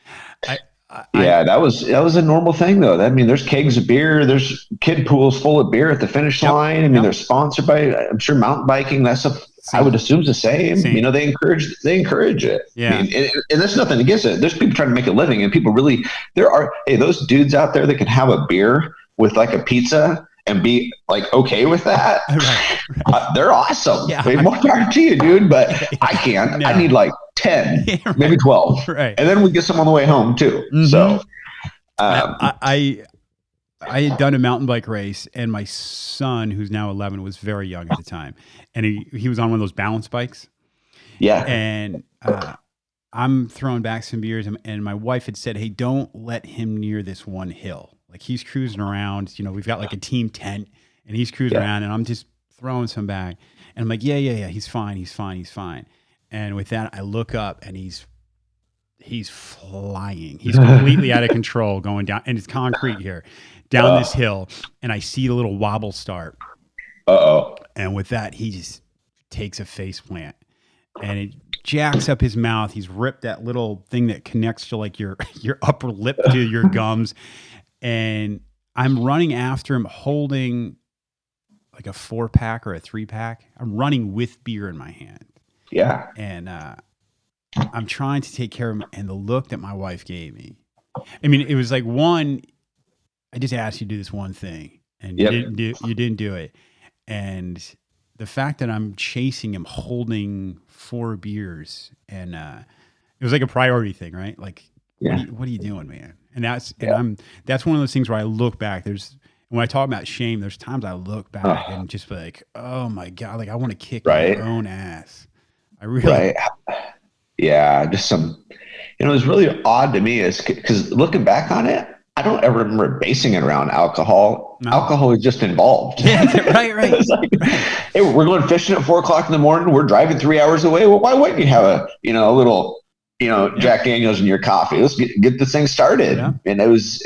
that was a normal thing though. I mean, there's kegs of beer. There's kid pools full of beer at the finish line. I mean, they're sponsored by, I'm sure, mountain biking. That stuff, I would assume, is the same. They encourage it. Yeah. I mean, and there's nothing against it. There's people trying to make a living, and people really, those dudes out there that can have a beer with like a pizza and be like okay with that. Right. They're awesome. Yeah, more power to you, dude. But I can't. No. I need like 10, maybe 12. Right. And then we get some on the way home too. So I I had done a mountain bike race, and my son, who's now 11, was very young at the time, and he was on one of those balance bikes, Yeah. and I'm throwing back some beers, and my wife had said, "Hey, don't let him near this one hill. Like he's cruising around. You know, we've got like a team tent, and he's cruising Yeah. around, and I'm just throwing some back, and I'm like, yeah, he's fine. And with that, I look up, and he's flying. He's completely out of control going down, and it's concrete here, down this hill, and I see the little wobble start. Uh-oh. And with that, he just takes a face plant, and it jacks up his mouth. He's ripped that little thing that connects to like your upper lip to your gums, and I'm running after him holding like a 4-pack or a 3-pack. I'm running with beer in my hand. Yeah. And I'm trying to take care of him, and the look that my wife gave me. I mean, it was like, one, I just asked you to do this one thing, and you didn't do it. And the fact that I'm chasing him holding 4 beers, and it was like a priority thing, right? Like, what are you doing, man? And that's one of those things where I look back. When I talk about shame, there's times I look back and just be like, oh my God, like I want to kick my own ass. I really, yeah, just it was really odd to me is because looking back on it, I don't ever remember basing it around alcohol. No. Alcohol is just involved. Yeah, right. It's like, hey, we're going fishing at 4:00 in the morning. We're driving 3 hours away. Well, why wouldn't you have a little, Jack Daniels in your coffee? Let's get this thing started. Yeah. And it was,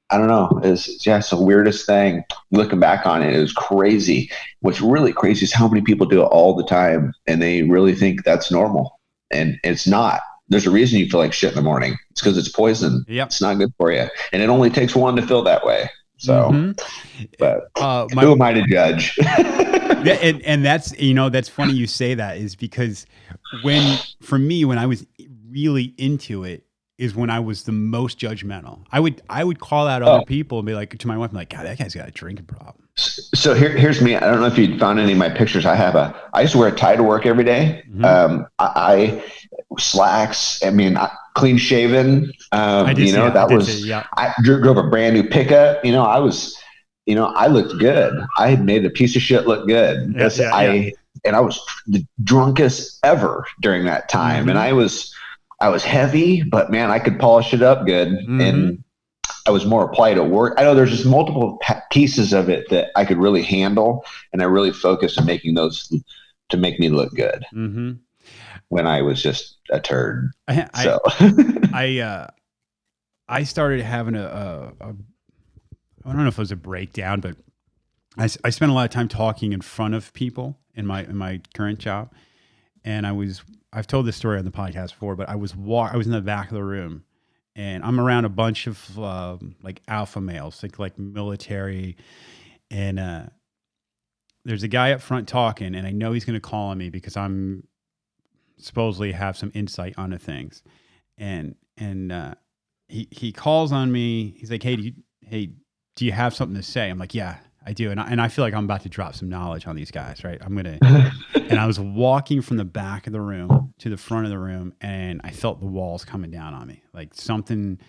I don't know. It's the weirdest thing. Looking back on it, it was crazy. What's really crazy is how many people do it all the time, and they really think that's normal, and it's not. There's a reason you feel like shit in the morning. It's because it's poison. Yep. It's not good for you, and it only takes one to feel that way. So, but who am I to judge? and that's that's funny you say that, is because for me when I was really into it is when I was the most judgmental. I would call out other people and be like, to my wife, I'm like, God, that guy's got a drinking problem. So here's me. I don't know if you found any of my pictures. I used to wear a tie to work every day. Mm-hmm. I slacks. I mean, clean shaven. I drove a brand new pickup. I looked good. I made a piece of shit look good. And I was the drunkest ever during that time. Mm-hmm. And I was heavy, but man, I could polish it up good. Mm-hmm. And I was more applied at work. I know there's just multiple pieces of it that I could really handle, and I really focused on making those to make me look good. Mm-hmm. When I was just a turd. I started having I don't know if it was a breakdown, but I spent a lot of time talking in front of people in my current job, and I've told this story on the podcast before, but I was in the back of the room, and I'm around a bunch of like alpha males, like military, and there's a guy up front talking, and I know he's going to call on me because I'm supposedly have some insight onto things, and he calls on me. He's like, hey, do you have something to say? I'm like, yeah, I do, and I feel like I'm about to drop some knowledge on these guys, right? And I was walking from the back of the room to the front of the room, and I felt the walls coming down on me, like something.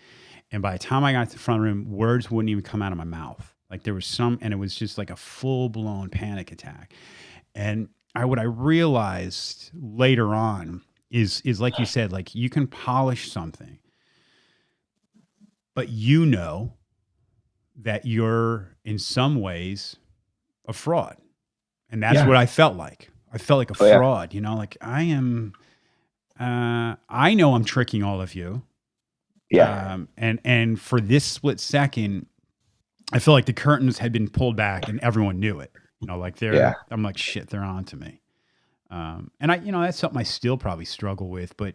And by the time I got to the front of the room, words wouldn't even come out of my mouth. Like there was and it was just like a full blown panic attack. And what I realized later on is like you said, like you can polish something, but that you're in some ways a fraud. And that's what I felt like. I felt like a fraud, like I am, I know I'm tricking all of you. Yeah. And for this split second, I feel like the curtains had been pulled back and everyone knew it, like I'm like, shit, they're on to me. And that's something I still probably struggle with, but,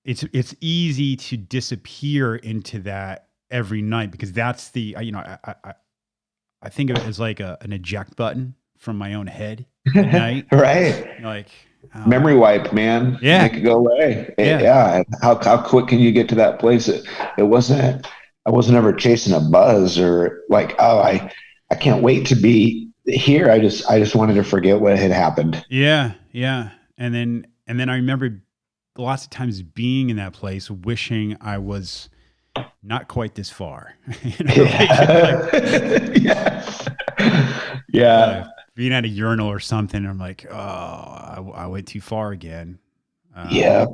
it's easy to disappear into that every night because that's I think of it as like an eject button from my own head at night. Right. Like memory wipe, man. Yeah. Make it go away. Yeah. How quick can you get to that place? I wasn't ever chasing a buzz or like, I can't wait to be here. I just wanted to forget what had happened. Yeah. Yeah. And then I remember lots of times being in that place, wishing I was not quite this far. Yeah. Yeah. Being at a urinal or something, I'm like, oh, I went too far again. Yeah.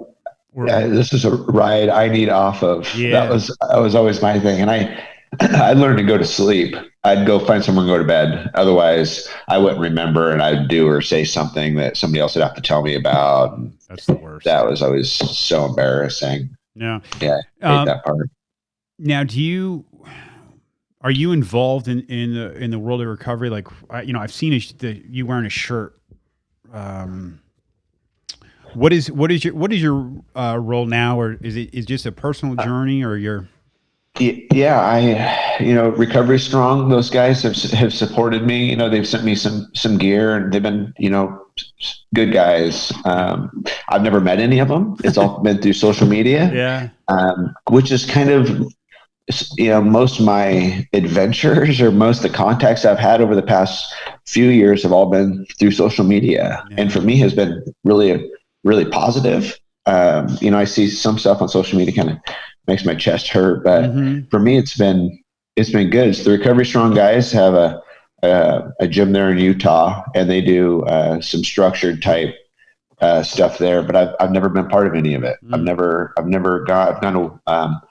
Or This is a ride I need off of. yeah, That was always my thing. And I learned to go to sleep. I'd go find someone to go to bed. Otherwise, I wouldn't remember, and I'd do or say something that somebody else would have to tell me about. And that's the worst. that was always so embarrassing. No. Yeah, I hate that part. Now, are you involved in the world of recovery? Like, I've seen you wearing a shirt. What is your role now, or is it just a personal journey, or your? Yeah, Recovery Strong. Those guys have supported me. They've sent me some gear, and they've been good guys. I've never met any of them. It's all been through social media. Yeah. Which is kind of most of my adventures or most of the contacts I've had over the past few years have all been through social media, and for me has been really really positive. I see some stuff on social media kind of makes my chest hurt, but for me it's been good. It's the Recovery Strong guys have a gym there in Utah, and they do some structured type stuff there, but I've never been part of any of it. I've gone to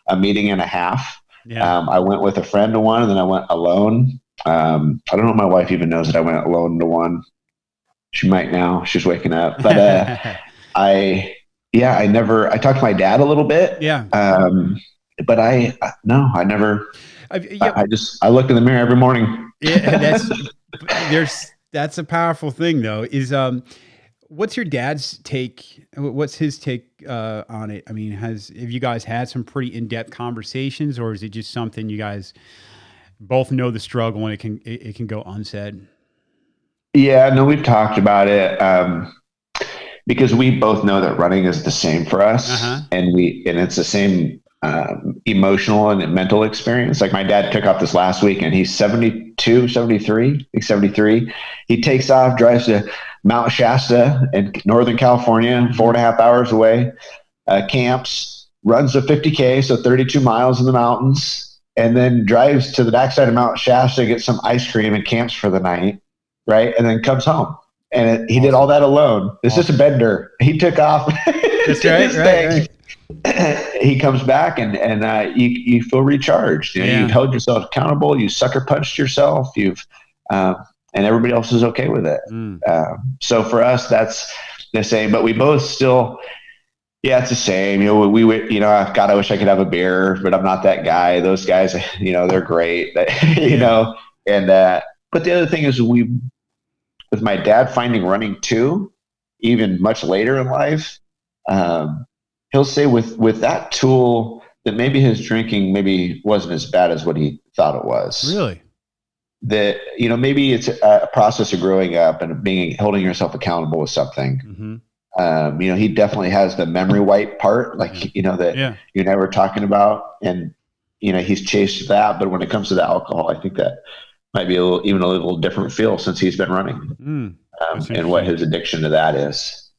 a meeting and a half. Yeah. I went with a friend to one, and then I went alone. I don't know if my wife even knows that I went alone to one. She might now. She's waking up, but I talked to my dad a little bit. Yeah. But I never. I look in the mirror every morning. Yeah, that's a powerful thing though. Is what's your dad's take? What's his take on it? I mean, have you guys had some pretty in-depth conversations, or is it just something you guys both know the struggle and it can go unsaid? Yeah, no, we've talked about it. Because we both know that running is the same for us, and it's the same emotional and mental experience. Like my dad took off this last week, and he's 72, 73, I think 73. He takes off, drives to Mount Shasta in Northern California, 4.5 hours away, camps, runs a 50K, so 32 miles in the mountains, and then drives to the backside of Mount Shasta, gets some ice cream and camps for the night, right? And then comes home. And he did all that alone. It's just a bender. He took off. That's right. He comes back and you feel recharged. You've held yourself accountable. You sucker punched yourself. And everybody else is okay with it. So for us, that's the same. But we both still, it's the same. We would, God, I wish I could have a beer, but I'm not that guy. Those guys, they're great. And but the other thing is with my dad finding running too, even much later in life, he'll say with that tool that maybe his drinking maybe wasn't as bad as what he thought it was. Really? That, maybe it's a process of growing up and holding yourself accountable with something. He definitely has the memory wipe part, that you're never talking about. And, he's chased that. But when it comes to the alcohol, I think that might be even a little different feel since he's been running, and what his addiction to that is.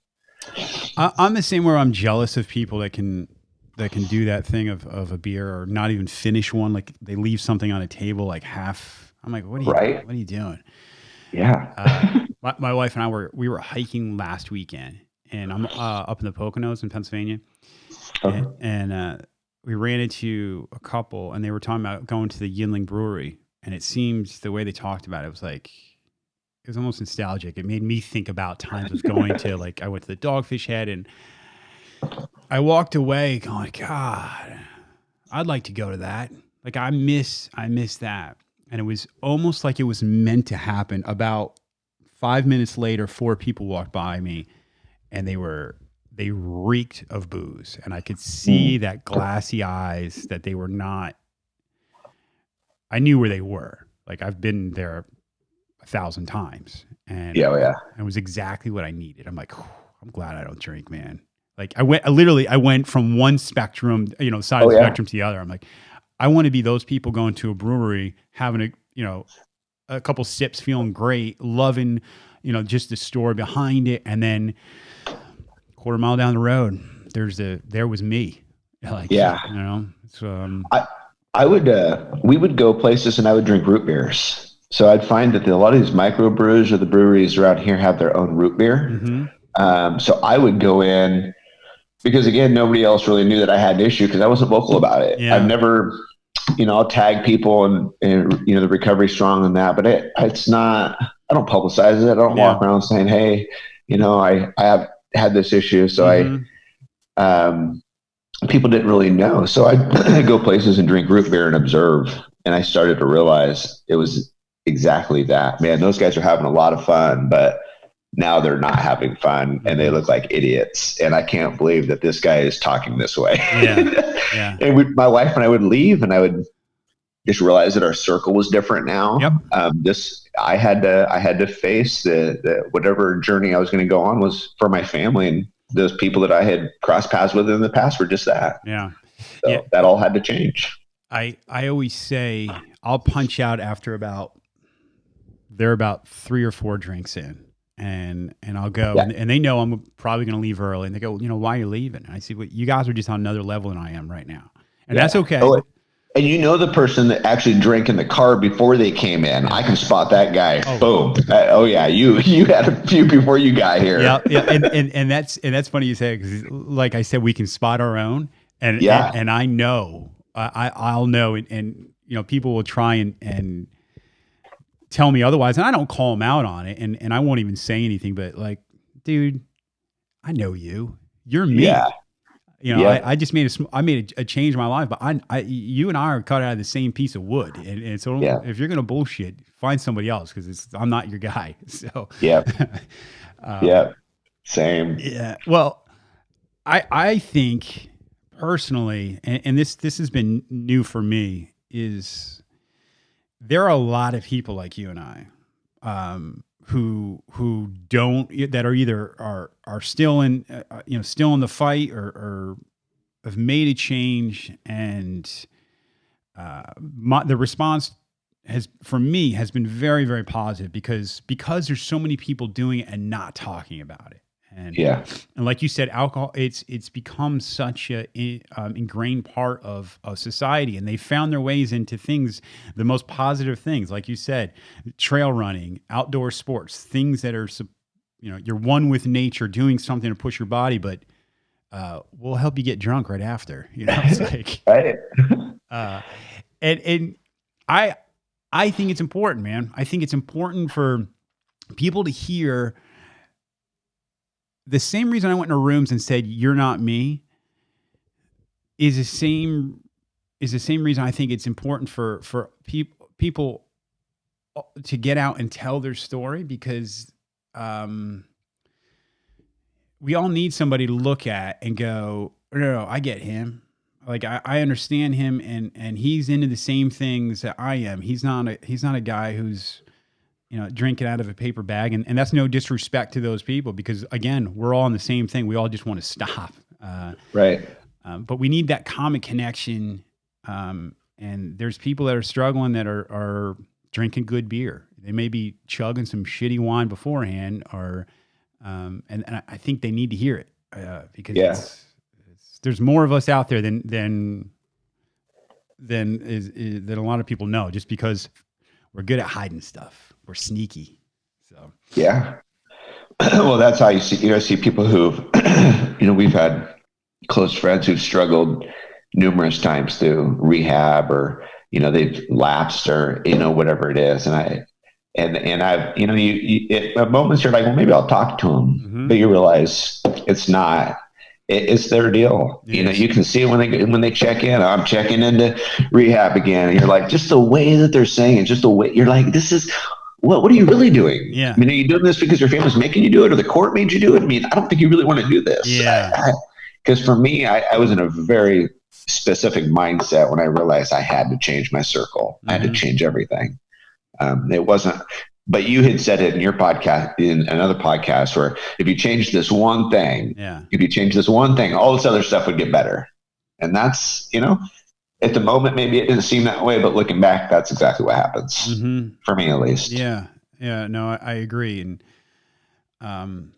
I'm the same where I'm jealous of people that can do that thing of a beer or not even finish one. Like they leave something on a table like half. I'm like, what are you doing? Yeah. My wife and I were hiking last weekend, and I'm up in the Poconos in Pennsylvania, and we ran into a couple, and they were talking about going to the Yinling Brewery. And it seems the way they talked about it was like, it was almost nostalgic. It made me think about times of going to, like, I went to the Dogfish Head, and I walked away going, God, I'd like to go to that. Like, I miss that. And it was almost like it was meant to happen. About 5 minutes later, 4 people walked by me, and they reeked of booze. And I could see that glassy eyes, that they were not. I knew where they were. Like I've been there 1,000 times, and it was exactly what I needed. I'm like, I'm glad I don't drink, man. Like I went from one spectrum, side of the spectrum to the other. I'm like, I want to be those people going to a brewery, having a couple sips, feeling great, loving, just the story behind it, and then quarter mile down the road, there was me. Like, Yeah. it's, I, I would, we would go places and I would drink root beers. So I'd find that a lot of these microbrews or the breweries around here have their own root beer. mm-hmm. So I would go in because again, nobody else really knew that I had an issue because I wasn't vocal about it. I've Yeah. never, I'll tag people and the recovery strong and that, but it's not, I don't publicize it. I don't Yeah. walk around saying, hey, I have had this issue. So Mm-hmm. um, people didn't really know. So I'd go places and drink root beer and observe. And I started to realize it was exactly that. Man, those guys are having a lot of fun, but now they're not having fun and they look like idiots. And I can't believe that this guy is talking this way. Yeah. Yeah. And my wife and I would leave and I would just realize that our circle was different now. Yep. I had to face the whatever journey I was going to go on was for my family, and those people that I had crossed paths with in the past were just that. Yeah. So Yeah. that all had to change. I always say I'll punch out after they're about 3 or 4 drinks in. And I'll go, Yeah. and they know I'm probably going to leave early. And they go, why are you leaving? And I say, well, you guys are just on another level than I am right now. And that's okay. Oh, and the person that actually drank in the car before they came in, I can spot that guy. Oh. Boom. You had a few before you got here. Yeah. Yeah. And that's funny you say it because like I said, we can spot our own and I know, I'll know. And people will try and tell me otherwise, and I don't call them out on it, and I won't even say anything. But like, dude, I know you. You're me. Yeah. I just made a change in my life, but you and I are cut out of the same piece of wood, and so if you're gonna bullshit, find somebody else because I'm not your guy. So yeah, same. Yeah. Well, I think personally, and this has been new for me is. There are a lot of people like you and I, who don't that are either are still in still in the fight or have made a change, and the response has been very, very positive because there's so many people doing it and not talking about it. And like you said, alcohol, it's become such a ingrained part of society, and they found their ways into things, the most positive things, like you said, trail running, outdoor sports, things that are, you're one with nature, doing something to push your body, but we'll help you get drunk right after. It's like, right. And I think it's important, man. I think it's important for people to hear. The same reason I went into rooms and said, "You're not me," is the same reason I think it's important for people to get out and tell their story, because we all need somebody to look at and go, no, I get him. Like I understand him, and he's into the same things that I am. He's not a guy who's drinking out of a paper bag, and that's no disrespect to those people, because again, we're all in the same thing. We all just want to stop. Right. But we need that common connection. And there's people that are struggling that are drinking good beer. They may be chugging some shitty wine beforehand, or and I think they need to hear it because there's more of us out there than a lot of people know, just because we're good at hiding stuff. We're sneaky. So well, that's how you see people who've we've had close friends who've struggled numerous times through rehab, or they've lapsed, or whatever it is, and I've at moments you're like, well, maybe I'll talk to them, but you realize it's not. It's their deal. You can see it when they check in. I'm checking into rehab again, and you're like, just the way that they're saying it, just the way you're like, this is. What are you really doing? Yeah. I mean, are you doing this because your family's making you do it, or the court made you do it? I mean, I don't think you really want to do this. Yeah. Because for me, I was in a very specific mindset when I realized I had to change my circle. I had to change everything. It wasn't, but you had said it in your podcast, in another podcast, where if you change this one thing, all this other stuff would get better. And that's, at the moment, maybe it didn't seem that way, but looking back, that's exactly what happens for me, at least. Yeah. Yeah. No, I agree. And,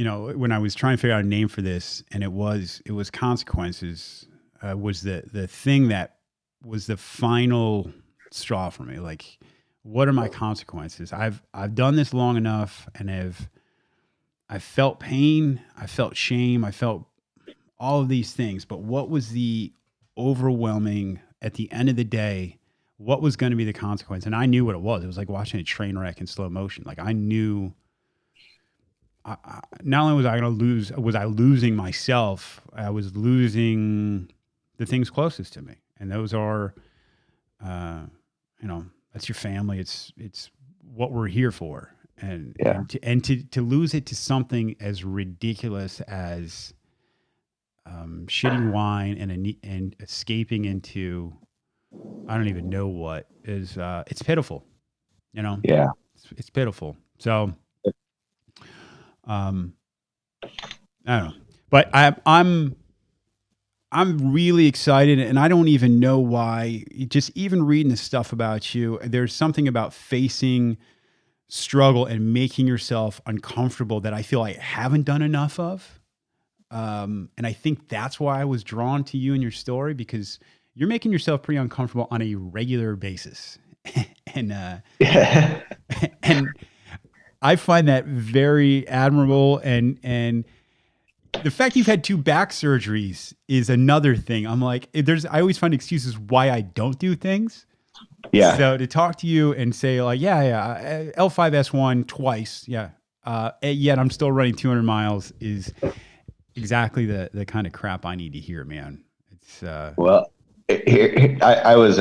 when I was trying to figure out a name for this, and it was consequences, was the thing that was the final straw for me. Like, what are my consequences? I've done this long enough, and I felt pain, I felt shame, I felt all of these things. But what was the overwhelming at the end of the day? What was going to be the consequence? And I knew what it was. It was like watching a train wreck in slow motion. Like, I knew. Not only was I going to lose, was I losing myself? I was losing the things closest to me, and those are, that's your family. It's what we're here for, and to lose it to something as ridiculous as shitty wine and escaping into, I don't even know what is. It's pitiful, Yeah. It's pitiful. So. I don't know, but I'm really excited, and I don't even know why. Just even reading the stuff about you, there's something about facing struggle and making yourself uncomfortable that I feel I haven't done enough of. And I think that's why I was drawn to you and your story, because you're making yourself pretty uncomfortable on a regular basis. and I find that very admirable, and the fact you've had 2 back surgeries is another thing. I'm like, I always find excuses why I don't do things. Yeah. So to talk to you and say like, L5S1 twice, yet I'm still running 200 miles is exactly the kind of crap I need to hear, man. It's well. I was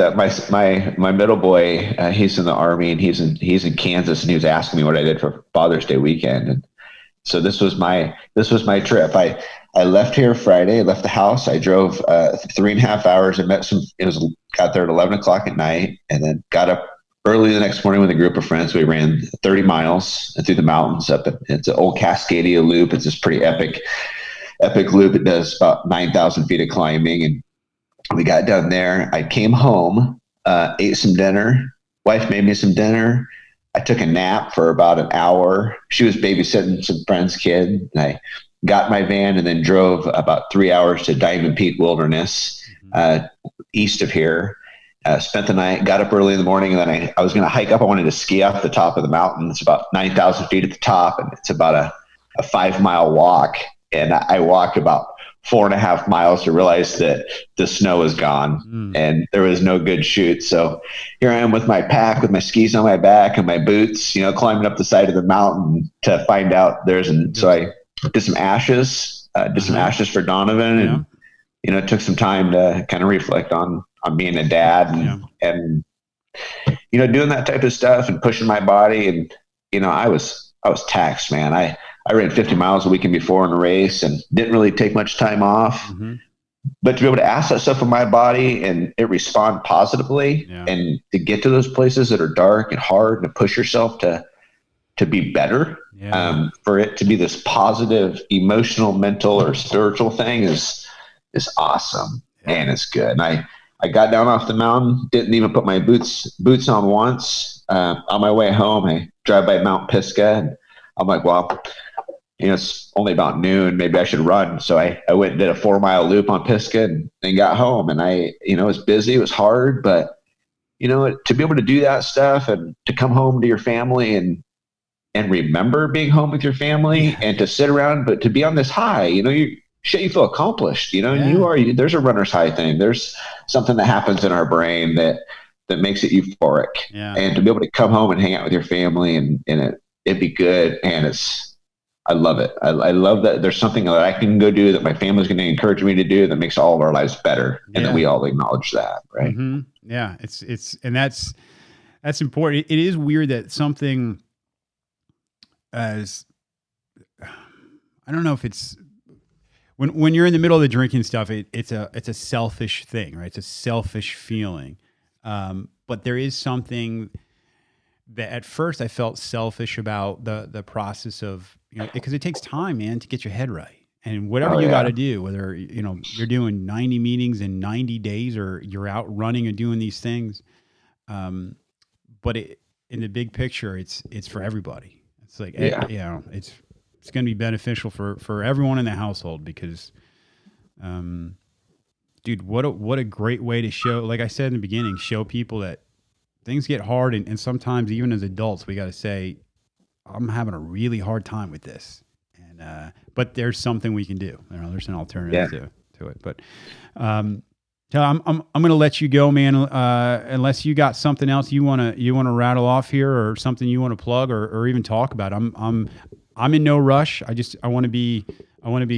my middle boy. He's in the Army, and he's in Kansas, and he was asking me what I did for Father's Day weekend. And so this was my trip. I left here Friday. I left the house. I drove 3.5 hours and got there at 11 o'clock at night, and then got up early the next morning with a group of friends. We ran 30 miles through the mountains it's an old Cascadia loop. It's this pretty epic loop. It does about 9,000 feet of climbing, and we got done there. I came home, ate some dinner. Wife made me some dinner. I took a nap for about an hour. She was babysitting some friend's kid. And I got my van and then drove about 3 hours to Diamond Peak Wilderness, east of here. Spent the night, got up early in the morning, and then I was going to hike up. I wanted to ski up the top of the mountain. It's about 9,000 feet at the top, and it's about a 5-mile walk. And I walked about 4.5 miles to realize that the snow is gone and there was no good chute. So here I am with my pack, with my skis on my back and my boots, climbing up the side of the mountain to find out so I did some ashes, for Donavan, and took some time to kind of reflect on being a dad and doing that type of stuff and pushing my body. And, I was taxed, man. I ran 50 miles a weekend before in a race and didn't really take much time off. But to be able to ask that stuff of my body and it respond positively and to get to those places that are dark and hard and to push yourself to be better, for it to be this positive, emotional, mental, or spiritual thing is awesome. And it's good. And I got down off the mountain, didn't even put my boots on once. On my way home, I drive by Mount Pisgah, and I'm like, well, it's only about noon. Maybe I should run. So I went and did a 4-mile loop on Pisgah and got home. And it was busy. It was hard, but to be able to do that stuff and to come home to your family and remember being home with your family and to sit around, but to be on this high, you feel accomplished, and there's a runner's high thing. There's something that happens in our brain that makes it euphoric, and to be able to come home and hang out with your family and it'd be good. And I love it. I love that there's something that I can go do that my family's going to encourage me to do that makes all of our lives better, and that we all acknowledge that, right? Yeah, and that's important. It is weird that something as, I don't know if it's when you're in the middle of the drinking stuff, it's a selfish thing, right? It's a selfish feeling. But there is something that at first I felt selfish about the process of, because it takes time, man, to get your head right. And whatever you got to do, whether, you're doing 90 meetings in 90 days or you're out running and doing these things. But in the big picture, it's for everybody. It's like, it's it's going to be beneficial for everyone in the household because, dude, what a great way to show, like I said in the beginning, show people that things get hard. And sometimes even as adults, we got to say, I'm having a really hard time with this. And, but there's something we can do. There's an alternative to it. But, I'm going to let you go, man. Unless you got something else you want to rattle off here, or something you want to plug, or even talk about. I'm in no rush. I want to be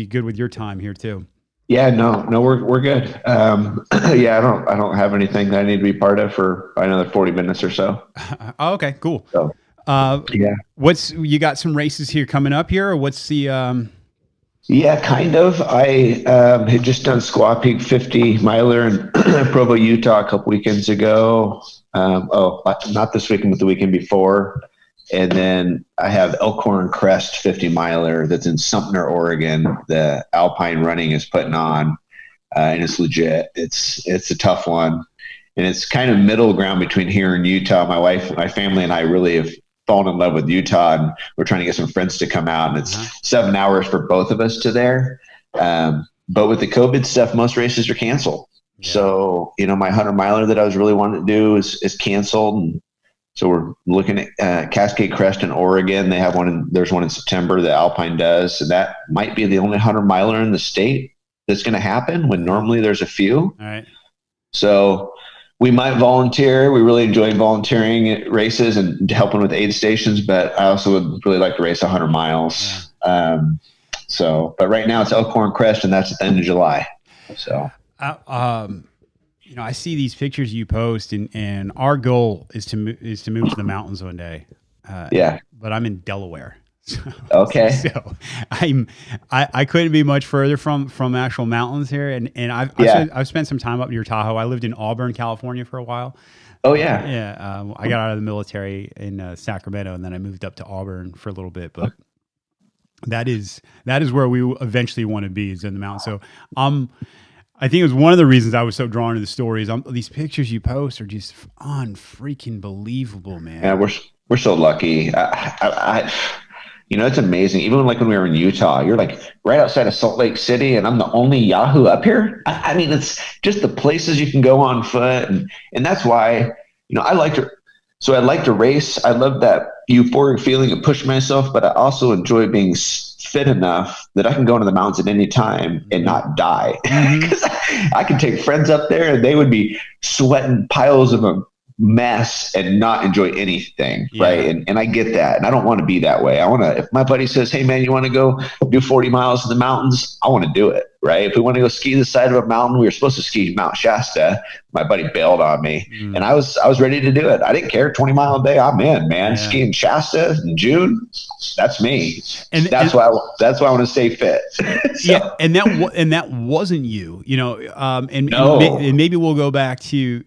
good with your time here too. Yeah, no, we're good. Yeah, I don't have anything that I need to be part of for another 40 minutes or so. Oh, okay, cool. So, yeah. You got some races here coming up here, or what's the, Yeah, kind of. I had just done Squaw Peak 50 miler in Provo, Utah a couple weekends ago. Not this weekend, but the weekend before. And then I have Elkhorn Crest 50 miler that's in Sumter, Oregon. The Alpine Running is putting on, and it's legit. It's a tough one, and it's kind of middle ground between here and Utah. My family, and I really have fallen in love with Utah, and we're trying to get some friends to come out, and it's 7 hours for both of us to there. But with the COVID stuff, most races are canceled. Yeah. So, my 100 miler that I was really wanting to do is canceled. And so we're looking at Cascade Crest in Oregon. They have there's one in September that Alpine does. And that might be the only 100 miler in the state that's going to happen, when normally there's a few. All right. So we might volunteer. We really enjoy volunteering at races and helping with aid stations, but I also would really like to race 100 miles. Yeah. But right now it's Elkhorn Crest, and that's at the end of July. So, I see these pictures you post, and our goal is to move to the mountains one day. But I'm in Delaware. Okay. So I couldn't be much further from actual mountains here, and I've spent some time up near Tahoe. I lived in Auburn, California for a while. Oh yeah. Yeah. I got out of the military in Sacramento, and then I moved up to Auburn for a little bit. But that is where we eventually want to be, is in the mountains. So I think it was one of the reasons I was so drawn to the stories. These pictures you post are just unfreaking believable, man. Yeah, we're so lucky. It's amazing. Even when we were in Utah, you're like right outside of Salt Lake City, and I'm the only Yahoo up here. I mean, it's just the places you can go on foot, and that's why I like to. So I like to race. I love that euphoric feeling of push myself, but I also enjoy being fit enough that I can go into the mountains at any time and not die. Because I can take friends up there, and they would be sweating piles of a mess and not enjoy anything. Yeah. Right. And I get that. And I don't want to be that way. If my buddy says, hey man, you want to go do 40 miles in the mountains? I want to do it. Right. If we want to go ski the side of a mountain, we were supposed to ski Mount Shasta. My buddy bailed on me, and I was ready to do it. I didn't care. 20 mile a day, I'm in, man. Yeah. Skiing Shasta in June, that's me. And that's why I want to stay fit. So. Yeah. And that wasn't you, and maybe we'll go back to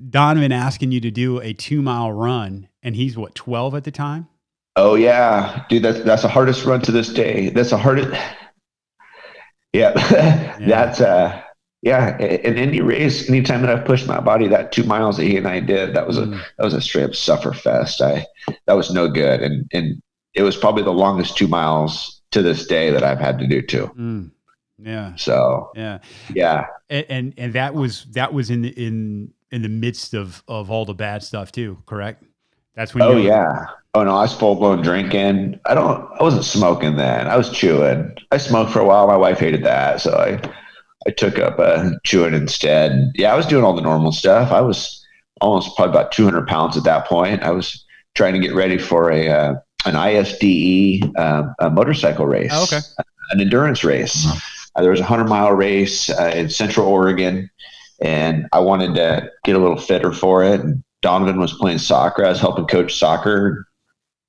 Donavan asking you to do a 2 mile run, and he's 12 at the time. Oh yeah, dude, that's the hardest run to this day. That's the hardest. Yeah, that's in any race, anytime that I've pushed my body, that 2 miles that he and I did, that was a straight up suffer fest. That was no good, and it was probably the longest 2 miles to this day that I've had to do too. Yeah. So yeah, and that was in the midst of all the bad stuff too, correct? That's when. Oh yeah. Oh no, I was full blown drinking. I wasn't smoking then. I was chewing. I smoked for a while. My wife hated that, so I took up chewing instead. Yeah, I was doing all the normal stuff. I was almost probably about 200 pounds at that point. I was trying to get ready for an ISDE a motorcycle race. Oh, okay. An endurance race. There was a 100-mile race in Central Oregon, and I wanted to get a little fitter for it. And Donavan was playing soccer. I was helping coach soccer.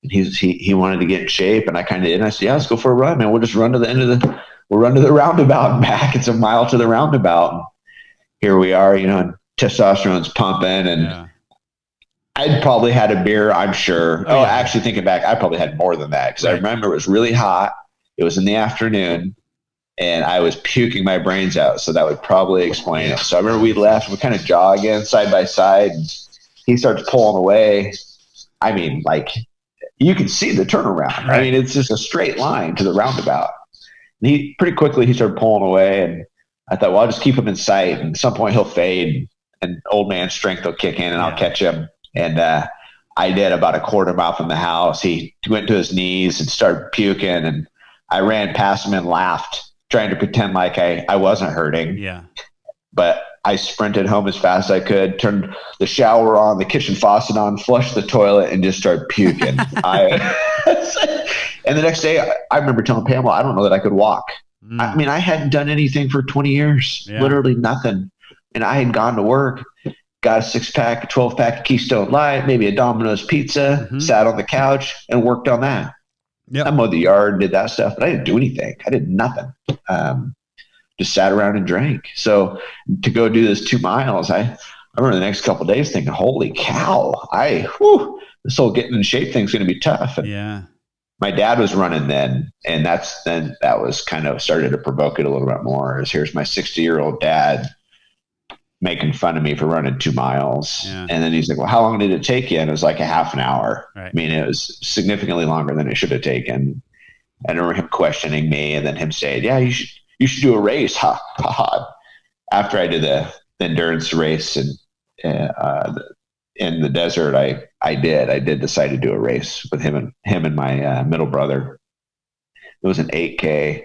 He wanted to get in shape, and I kind of did. And I said, "Yeah, let's go for a run, man. We'll just run to the end of we'll run to the roundabout and back. It's a mile to the roundabout." And here we are, and testosterone's pumping, and I'd probably had a beer, I'm sure. Actually, thinking back, I probably had more than that, because I remember it was really hot. It was in the afternoon, and I was puking my brains out. So that would probably explain it. So I remember we left, we kind of jogging side by side, and he starts pulling away. I mean, you can see the turnaround. Right. I mean, it's just a straight line to the roundabout. And he pretty quickly he started pulling away, and I thought, well, I'll just keep him in sight. And at some point he'll fade, and old man strength will kick in, and I'll catch him. And I did about a quarter mile from the house. He went to his knees and started puking, and I ran past him and laughed, trying to pretend like I wasn't hurting. Yeah. But I sprinted home as fast as I could, turned the shower on, the kitchen faucet on, flushed the toilet, and just started puking. And the next day, I remember telling Pamela, I don't know that I could walk. I mean, I hadn't done anything for 20 years, literally nothing. And I had gone to work, got a 6-pack, a 12-pack of Keystone Light, maybe a Domino's pizza, sat on the couch, and worked on that. Yep. I mowed the yard, did that stuff, but I didn't do anything. I did nothing. Just sat around and drank. So to go do this 2 miles, I remember the next couple of days thinking, holy cow, this whole getting in shape thing's going to be tough. And my dad was running then, and that was kind of started to provoke it a little bit more. As here's my 60-year-old dad making fun of me for running 2 miles. And then he's like, well, how long did it take you? And it was like a half an hour. Right. I mean, it was significantly longer than it should have taken. I remember him questioning me, and then him saying, yeah, you should do a race. Ha, ha, ha. After I did the endurance race and in the desert, I did decide to do a race with him and my middle brother. It was an 8K.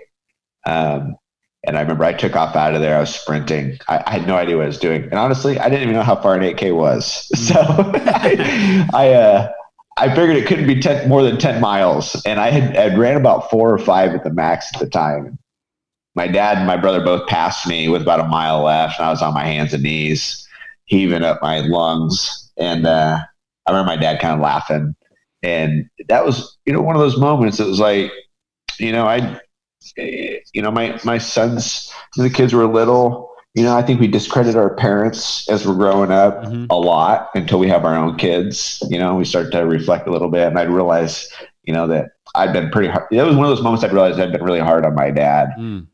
And I remember I took off out of there. I was sprinting. I had no idea what I was doing. And honestly, I didn't even know how far an 8K was. So I figured it couldn't be more than 10 miles. And I'd ran about 4 or 5 at the max at the time. My dad and my brother both passed me with about a mile left, and I was on my hands and knees, heaving up my lungs. And I remember my dad kind of laughing. And that was, one of those moments that was like, my sons, when the kids were little, I think we discredit our parents as we're growing up a lot until we have our own kids. We start to reflect a little bit, and I'd realize, that I'd been pretty hard. It was one of those moments I'd realized I'd been really hard on my dad, and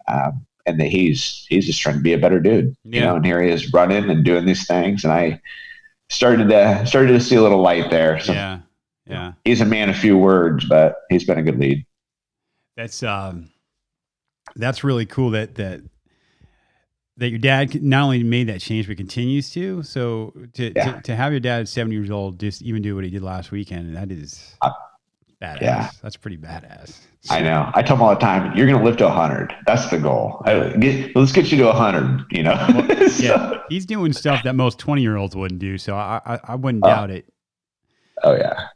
that he's just trying to be a better dude, and here he is running and doing these things, and I started to see a little light there. So he's a man of few words, but he's been a good lead. That's really cool that your dad not only made that change but continues to. So to have your dad at 70 years old just even do what he did last weekend, that is badass. Yeah. That's pretty badass. I know. I tell him all the time, you're going to live to 100. That's the goal. Let's get you to 100. Well, so. He's doing stuff that most 20-year-olds wouldn't do. So I wouldn't doubt it. Oh yeah.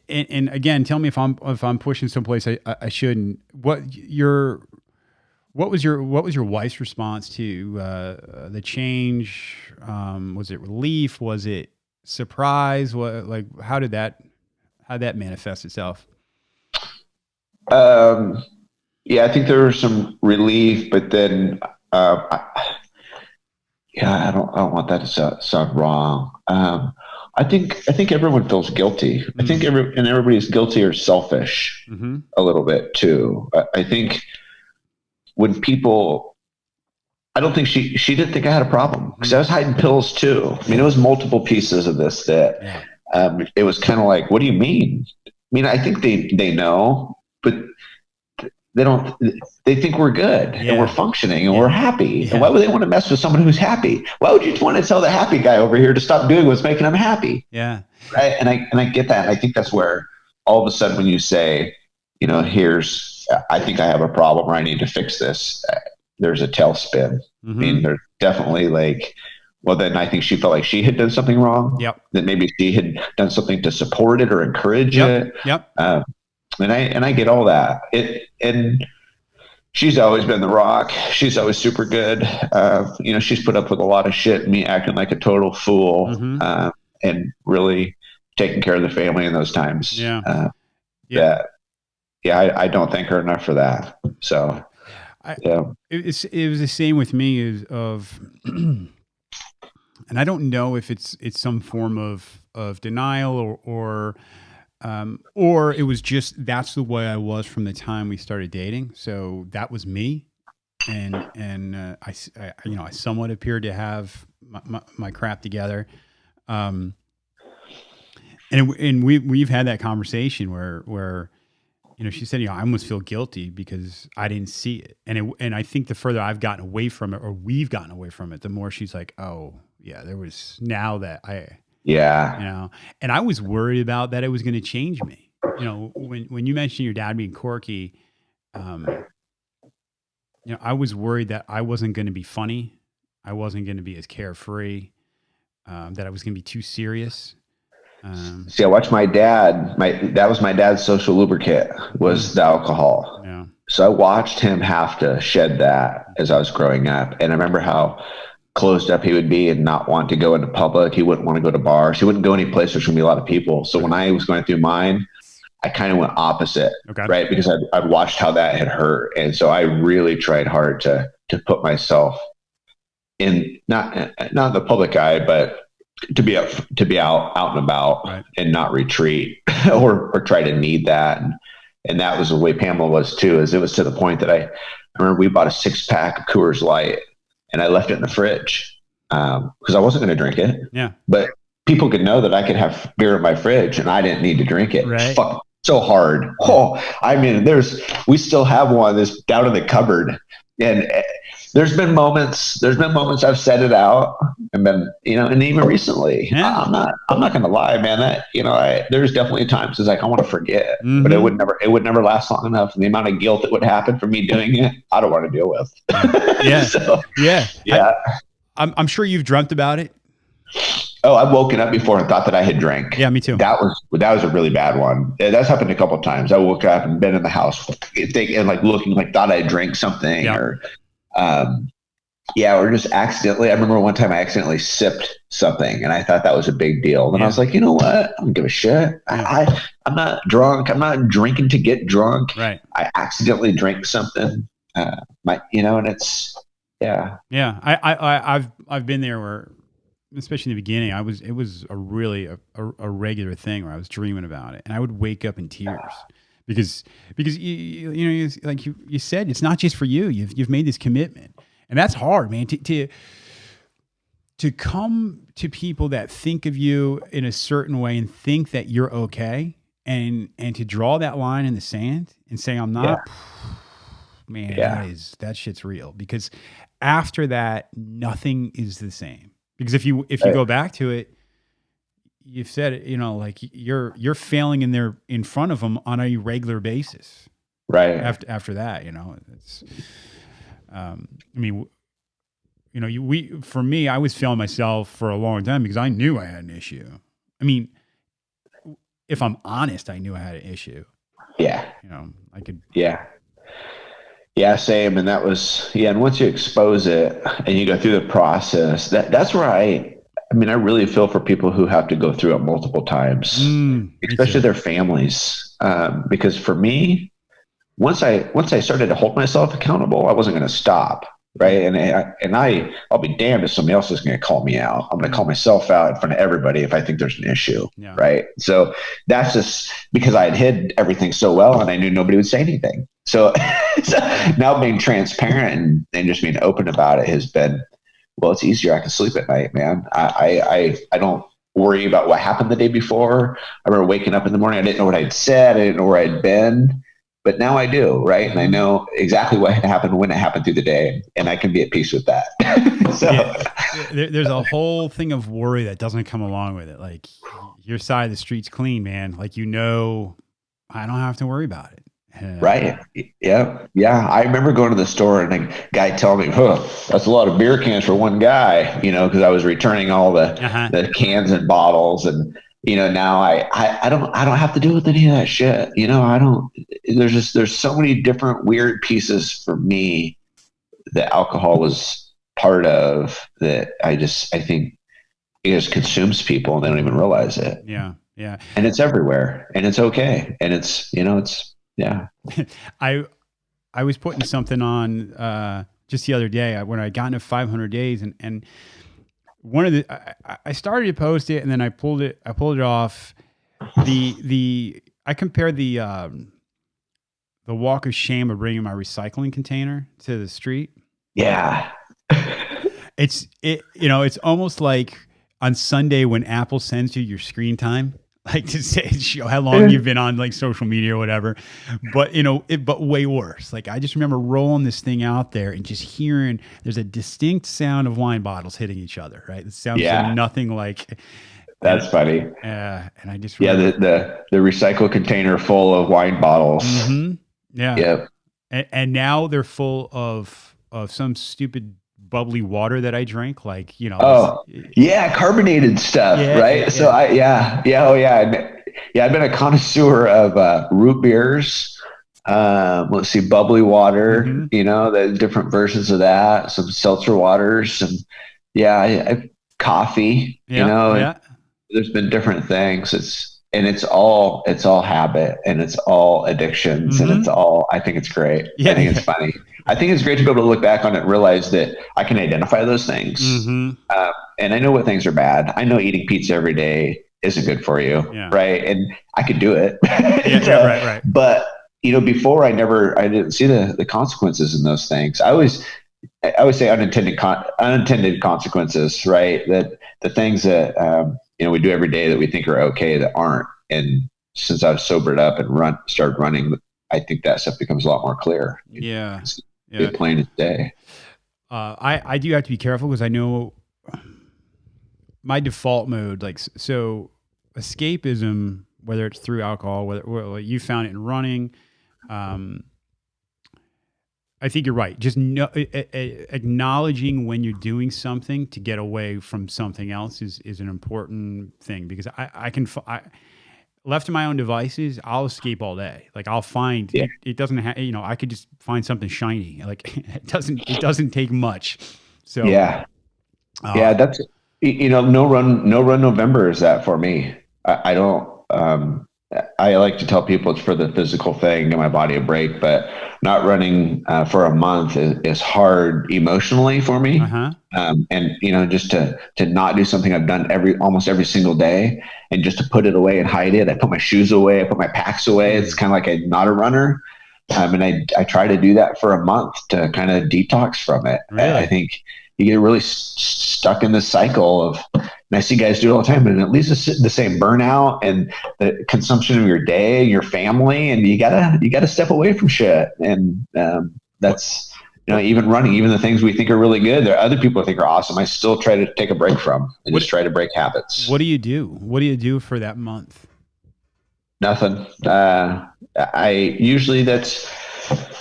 And again, tell me if I'm pushing someplace I shouldn't. What was your wife's response to the change? Was it relief? Was it surprise? How did that manifest itself? Yeah, I think there was some relief, but then I don't want that to sound wrong. I think everyone feels guilty. I think everybody's guilty or selfish a little bit too. I think when people, I don't think she didn't think I had a problem because I was hiding pills too. I mean, it was multiple pieces of this that it was kind of like, what do you mean? I mean, I think they know, but they think we're good and we're functioning and we're happy. Yeah. And why would they want to mess with someone who's happy? Why would you want to tell the happy guy over here to stop doing what's making him happy? Yeah. Right. And I get that. And I think that's where all of a sudden when you say, I think I have a problem or I need to fix this, there's a tailspin. I mean, there's definitely well, then I think she felt like she had done something wrong. Yep. That maybe she had done something to support it or encourage it. Yep. And I get all that. And she's always been the rock. She's always super good. She's put up with a lot of shit, me acting like a total fool, and really taking care of the family in those times. Yeah. I don't thank her enough for that. So, it was the same with me and I don't know if it's some form of denial or it was just that's the way I was from the time we started dating. So that was me, and I somewhat appeared to have my crap together, And we've had that conversation where she said, I almost feel guilty because I didn't see it. And I think the further I've gotten away from it, or we've gotten away from it, the more she's like, oh yeah, there was now that and I was worried about that it was going to change me. When you mentioned your dad being quirky, I was worried that I wasn't going to be funny. I wasn't going to be as carefree, that I was going to be too serious. See, I watched my dad. That was my dad's social lubricant, was the alcohol. Yeah. So I watched him have to shed that as I was growing up. And I remember how closed up he would be and not want to go into public. He wouldn't want to go to bars. He wouldn't go any place where there's going to be a lot of people. So when I was going through mine, I kind of went opposite, right? Because I'd watched how that had hurt. And so I really tried hard to put myself in, not the public eye, but to be out and about, and not retreat or try to need that. And that was the way Pamela was too, is it was to the point that I remember we bought a 6-pack of Coors Light and I left it in the fridge because I wasn't going to drink it. Yeah. But people could know that I could have beer in my fridge and I didn't need to drink it. Right. Fuck, so hard. Oh, I mean, we still have one that's down in the cupboard. And there's been moments I've said it out and been, and even recently, I'm not going to lie, man, that, there's definitely times it's like, I want to forget, but it would never last long enough. And the amount of guilt that would happen from me doing it, I don't want to deal with. Yeah. So, yeah. Yeah. I'm sure you've dreamt about it. Oh, I've woken up before and thought that I had drank. Yeah, me too. That was a really bad one. That's happened a couple of times. I woke up and been in the house and like looking like thought I drank something or just accidentally. I remember one time I accidentally sipped something and I thought that was a big deal. And I was like, you know what? I don't give a shit. I'm not drunk. I'm not drinking to get drunk. Right. I accidentally drank something. And it's I've been there where, especially in the beginning, it was a really a regular thing where I was dreaming about it and I would wake up in tears because you like you said, it's not just for you. You've made this commitment, and that's hard, man. To come to people that think of you in a certain way and think that you're okay, and to draw that line in the sand and say I'm not. Man, that shit's real, because after that, nothing is the same. Because if you go back to it, you've said it, like you're failing in front of them on a regular basis. Right. After that, it's, for me, I was failing myself for a long time because I knew I had an issue. I mean, if I'm honest, I knew I had an issue. Yeah. I could. Yeah. Yeah, same. And that was, and once you expose it and you go through the process, that's where I really feel for people who have to go through it multiple times, especially their families. Because for me, once I started to hold myself accountable, I wasn't going to stop. Right. And I'll be damned if somebody else is going to call me out. I'm going to call myself out in front of everybody if I think there's an issue. Yeah. Right. So that's just because I had hid everything so well and I knew nobody would say anything. So now being transparent and just being open about it has been, well, it's easier. I can sleep at night, man. I don't worry about what happened the day before. I remember waking up in the morning. I didn't know what I'd said. I didn't know where I'd been. But now I do, right? And I know exactly what had happened when it happened through the day, and I can be at peace with that. There's a whole thing of worry that doesn't come along with it. Like, your side of the street's clean, man. Like, I don't have to worry about it. Right. Yeah. Yeah. I remember going to the store and a guy telling me, that's a lot of beer cans for one guy, because I was returning all the cans and bottles. And, now I don't have to deal with any of that shit. There's so many different weird pieces for me that alcohol was part of that. I think it just consumes people and they don't even realize it. Yeah. Yeah. And it's everywhere and it's okay. And it's, yeah. I was putting something on just the other day when I got into 500 days and one of I started to post it and then I pulled it off. I compared the walk of shame of bringing my recycling container to the street. Yeah. It's almost like on Sunday when Apple sends you your screen time. like to say show how long you've been on like social media or whatever, but but way worse. Like I just remember rolling this thing out there and just hearing there's a distinct sound of wine bottles hitting each other. Right, it sounds like nothing like. That's funny. And I just remember, the recycle container full of wine bottles. Mm-hmm. Yeah. Yep. And now they're full of some stupid bubbly water that I drink, like carbonated stuff, right? So I've been a connoisseur of root beers. Let's see, bubbly water. The different versions of that. Some seltzer waters, and coffee. There's been different things. It's all habit, and it's all addictions, and it's all. I think it's great. I think it's funny. I think it's great to be able to look back on it and realize that I can identify those things. And I know what things are bad. I know eating pizza every day isn't good for you, right? And I could do it. Right. But before I didn't see the consequences in those things. I always say unintended consequences, right? That the things that we do every day that we think are okay that aren't. And since I've sobered up and started running, I think that stuff becomes a lot more clear. It's plain as day. I do have to be careful because I know my default mode, like, so escapism, whether it's through alcohol, whether you found it in running, I think you're right. Just acknowledging when you're doing something to get away from something else is an important thing, because I left to my own devices, I'll escape all day. Like I'll find it doesn't have, I could just find something shiny. Like it doesn't take much. So that's no run November is that for me. I don't. I like to tell people it's for the physical thing, give my body a break, but not running for a month is hard emotionally for me. And just to not do something I've done almost every single day, and just to put it away and hide it. I put my shoes away, I put my packs away. It's kind of like I'm not a runner. And I try to do that for a month to kind of detox from it. Really? I think you get really stuck in this cycle of, and I see guys do it all the time, and it leads to the same burnout and the consumption of your day, your family, and you gotta step away from shit. And that's even running, even the things we think are really good, there are other people think are awesome. I still try to take a break from and just try to break habits. What do you do? What do you do for that month? Nothing.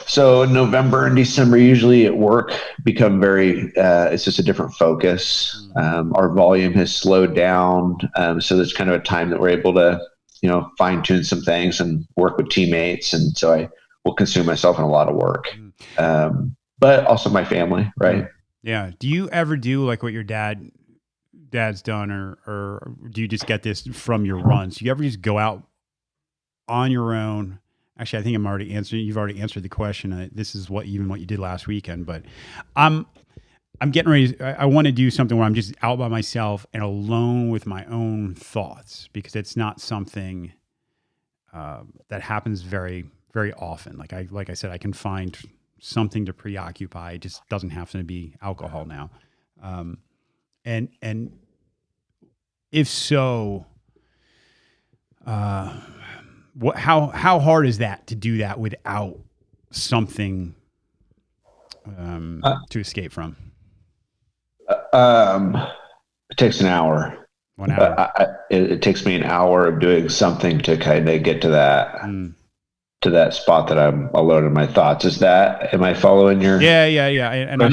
So November and December usually at work become it's just a different focus. Our volume has slowed down. So there's kind of a time that we're able to, fine tune some things and work with teammates. And so I will consume myself in a lot of work, but also my family. Right. Yeah. Do you ever do like what your dad's done, or do you just get this from your runs? Do you ever just go out on your own? Actually, I think I'm already answering. You've already answered the question. This is what you did last weekend, but I'm getting ready. I want to do something where I'm just out by myself and alone with my own thoughts, because it's not something that happens very, very often. Like I said, I can find something to preoccupy. It just doesn't have to be alcohol now. And if so, how hard is that to do that without something to escape from? It takes an hour. 1 hour. It takes me an hour of doing something to kind of get to that spot that I'm alone in my thoughts. Am I following your? Yeah. And I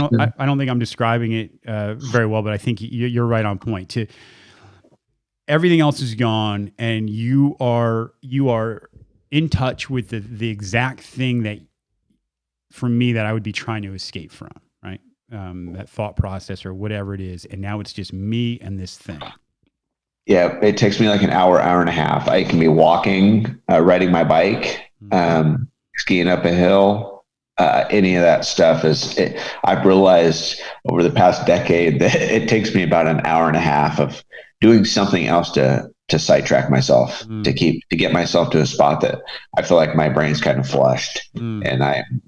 don't think I'm describing it very well, but I think you're right on point too. Everything else is gone, and you are in touch with the exact thing that, for me, that I would be trying to escape from, right? That thought process or whatever it is, and now it's just me and this thing. Yeah, it takes me like an hour and a half. I can be walking, riding my bike, skiing up a hill. Any of that stuff I've realized over the past decade that it takes me about an hour and a half of doing something else to sidetrack myself, to get myself to a spot that I feel like my brain's kind of flushed and I'm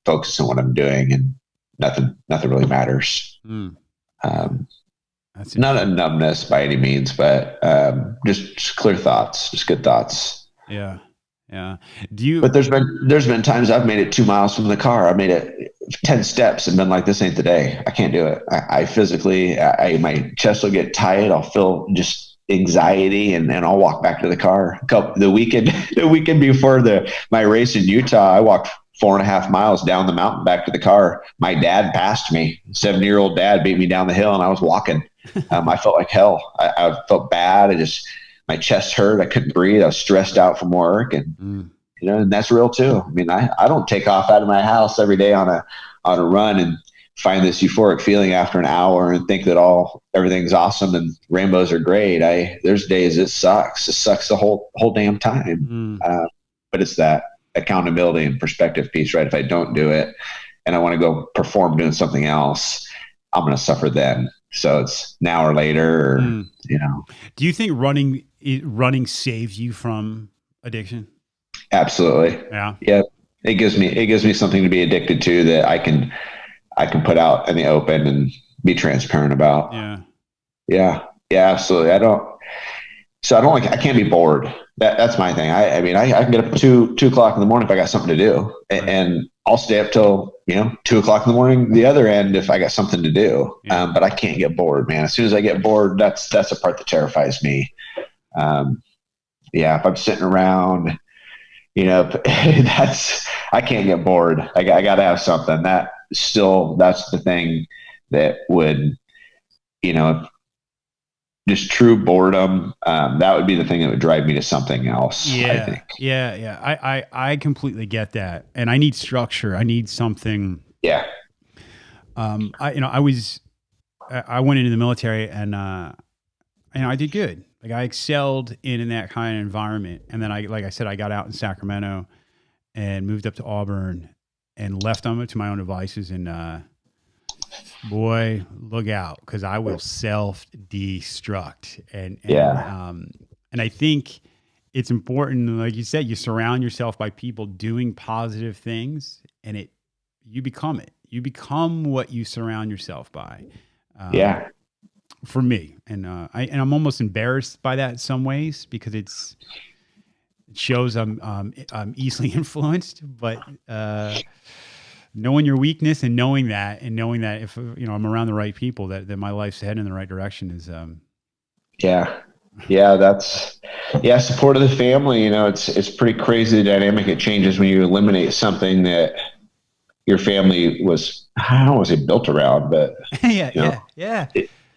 focused on what I'm doing, and nothing really matters. That's Not a interesting. numbness by any means, but just clear thoughts, just good thoughts. Yeah. Yeah. Do you, But there's been times I've made it 2 miles from the car. I made it 10 steps and been like, this ain't the day. I can't do it. I physically, my chest will get tight. I'll feel just anxiety, and I'll walk back to the car. The weekend, the weekend before my race in Utah, I walked 4.5 miles down the mountain back to the car. My dad passed me. 70-year-old dad beat me down the hill, and I was walking. I felt like hell. I felt bad. My chest hurt. I couldn't breathe. I was stressed out from work, and mm, and that's real too. I mean, I don't take off out of my house every day on a run and find this euphoric feeling after an hour and think that everything's awesome and rainbows are great. There's days it sucks. It sucks the whole damn time. mm, But it's that accountability and perspective piece, right? If I don't do it and I want to go perform doing something else, I'm going to suffer then. So it's now or later, or, mm. Do you think running saves you from addiction? Absolutely. Yeah. Yeah. It gives me something to be addicted to that I can put out in the open and be transparent about. Yeah. Yeah. Yeah, absolutely. I can't be bored. That's my thing. I mean, I can get up at 2 o'clock in the morning if I got something to do, Right. and I'll stay up till 2 o'clock in the morning the other end if I got something to do. Yeah. But I can't get bored, man. As soon as I get bored, that's the part that terrifies me. Yeah, if I'm sitting around, I can't get bored. I got to have something. That's the thing that would, you know, just true boredom. That would be the thing that would drive me to something else, I Yeah. think. Yeah. Yeah. I completely get that. And I need structure. I need something. Yeah. I went into the military and, I did good. Like I excelled in that kind of environment. And then like I said, I got out in Sacramento and moved up to Auburn and left them to my own devices. And, boy, look out. 'Cause I will self-destruct. And I think it's important, like you said, you surround yourself by people doing positive things, and you become it. You become what you surround yourself by. Yeah. For me, and I'm almost embarrassed by that in some ways because it shows I'm easily influenced. But knowing your weakness and knowing that if I'm around the right people, that my life's heading in the right direction is Yeah. Yeah. Support of the family. It's pretty crazy the dynamic it changes when you eliminate something that your family was, I don't want to say built around, but yeah.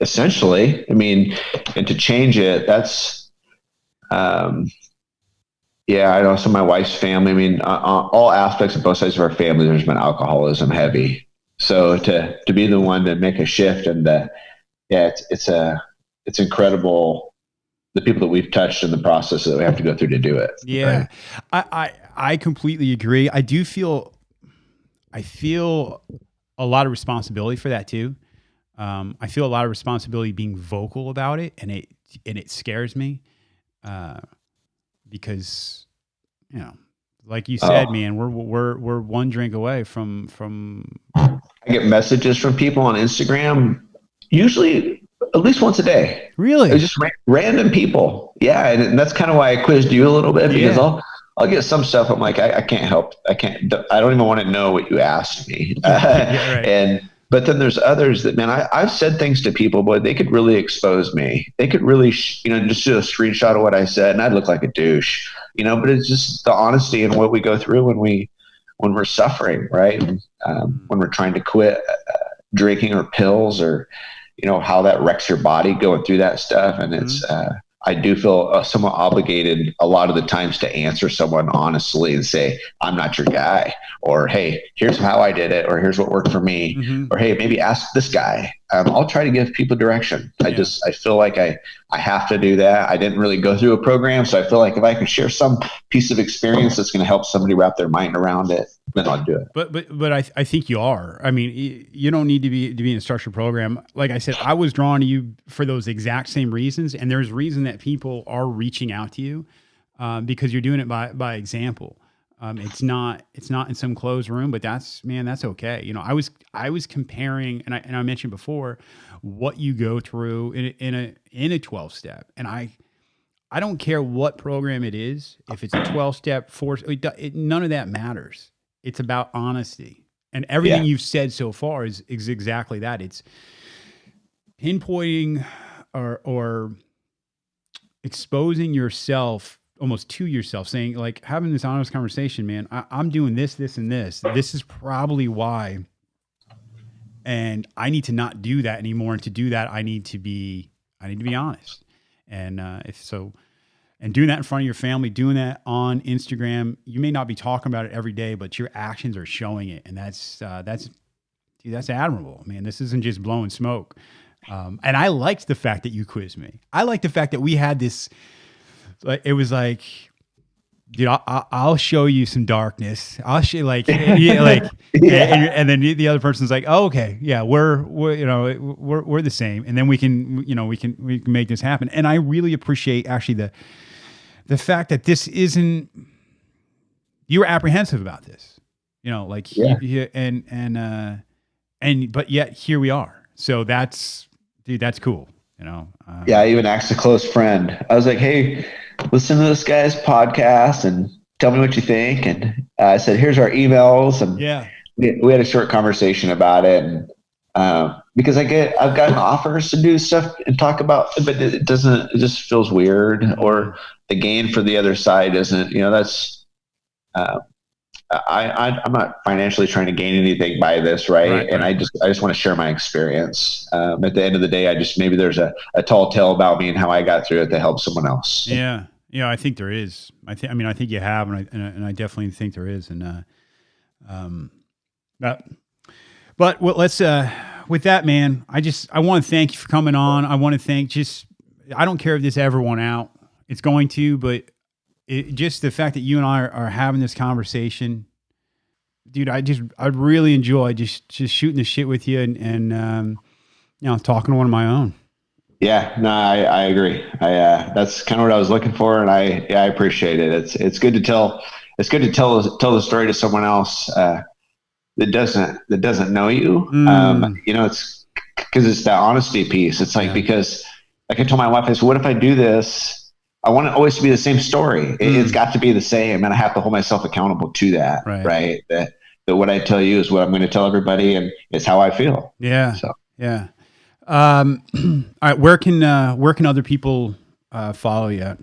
essentially, I mean, and to change it, I know some of my wife's family, I mean, all aspects of both sides of our family, there's been alcoholism heavy. So to be the one to make a shift it's incredible the people that we've touched in the process that we have to go through to do it. Yeah. Right? I completely agree. I feel a lot of responsibility for that too. I feel a lot of responsibility being vocal about it, and it scares me, because like you said, man, we're one drink away from. I get messages from people on Instagram, usually at least once a day. Really? It's just random people. Yeah, and that's kind of why I quizzed you a little bit, because I'll get some stuff. I'm like, I can't help. I don't even want to know what you asked me. Yeah, right. But then there's others that, man, I've said things to people, but they could really expose me. They could really, just do a screenshot of what I said, and I'd look like a douche. But it's just the honesty and what we go through when we're suffering, right? When we're trying to quit drinking or pills, or how that wrecks your body going through that stuff. And it's I do feel somewhat obligated a lot of the times to answer someone honestly and say, I'm not your guy, or, hey, here's how I did it, or here's what worked for me, or, hey, maybe ask this guy. I'll try to give people direction. I feel like I have to do that. I didn't really go through a program, so I feel like if I can share some piece of experience that's going to help somebody wrap their mind around it, then I'll do it. But I think you are. I mean, you don't need to be in a structured program. Like I said, I was drawn to you for those exact same reasons, and there's reason that people are reaching out to you, because you're doing it by example. It's not in some closed room, but that's okay. You know, I was comparing, and I mentioned before what you go through in a 12 step, and I don't care what program it is. If it's a 12 step, none of that matters. It's about honesty, and everything you've said so far is exactly that. It's pinpointing or exposing yourself almost to yourself, saying like, having this honest conversation, man, I'm doing this, and this. This is probably why. And I need to not do that anymore. And to do that, I need to be honest. And and doing that in front of your family, doing that on Instagram, you may not be talking about it every day, but your actions are showing it. And that's admirable, man. This isn't just blowing smoke. And I liked the fact that you quizzed me. I liked the fact that we had this, like, it was like, dude, I'll show you some darkness. I'll show you and then the other person's like, oh, okay, yeah, we're the same, and then we can make this happen. And I really appreciate actually the fact that this isn't, you were apprehensive about this, but yet here we are. So that's cool. I even asked a close friend. I was like, hey, listen to this guy's podcast and tell me what you think. And I said, here's our emails. And we had a short conversation about it. And because I've gotten offers to do stuff and talk about it, but it just feels weird, or the gain for the other side isn't, that's, I'm not financially trying to gain anything by this. Right. And I just want to share my experience. At the end of the day, maybe there's a tall tale about me and how I got through it to help someone else. Yeah. Yeah. I think there is. I think you have, and I definitely think there is. And, but let's, with that, man, I want to thank you for coming on. I want to thank I don't care if this ever went out, it's going to, but just the fact that you and I are having this conversation, dude, I really enjoy just shooting the shit with you and talking to one of my own. Yeah, no, I agree. That's kind of what I was looking for. And I appreciate it. It's good to tell the story to someone else, that doesn't know you. It's because it's that honesty piece. It's like, because like I told my wife, I said, what if I do this? I want it always to be the same story. It's got to be the same, and I have to hold myself accountable to that. Right. That what I tell you is what I'm going to tell everybody, and it's how I feel. Yeah. So yeah. All right. Where can other people follow you at?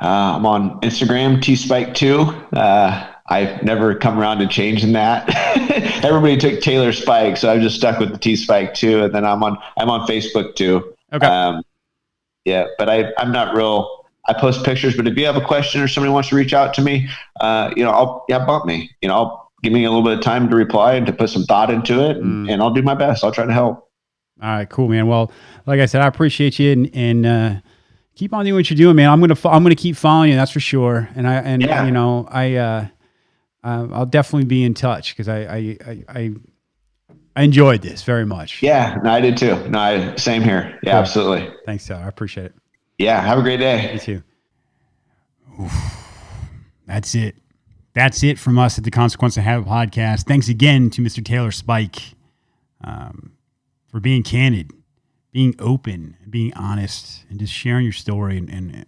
I'm on Instagram, tspike2. I've never come around to changing that. Everybody took Taylor Spike, so I've just stuck with the tspike2, and then I'm on Facebook too. Okay. But I'm not real. I post pictures, but if you have a question or somebody wants to reach out to me, bump me. I'll give me a little bit of time to reply and to put some thought into it, and I'll do my best. I'll try to help. All right, cool, man. Well, like I said, I appreciate you, and keep on doing what you're doing, man. I'm gonna keep following you, that's for sure. And I'll definitely be in touch, because I enjoyed this very much. Yeah, no, I did too. No, same here. Yeah, cool. Absolutely. Thanks, Tyler. I appreciate it. Yeah, have a great day. You too. Oof. That's it. That's it from us at the Consequence of Habit podcast. Thanks again to Mr. Taylor Spike for being candid, being open, being honest, and just sharing your story. And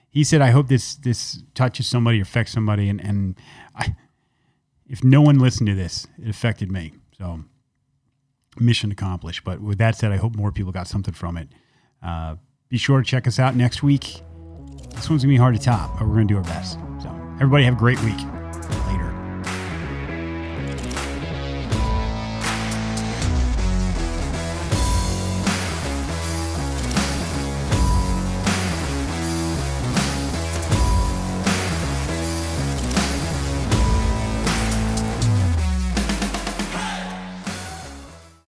he said, I hope this touches somebody or affects somebody. And if no one listened to this, it affected me. So mission accomplished. But with that said, I hope more people got something from it. Be sure to check us out next week. This one's going to be hard to top, but we're going to do our best. So everybody have a great week.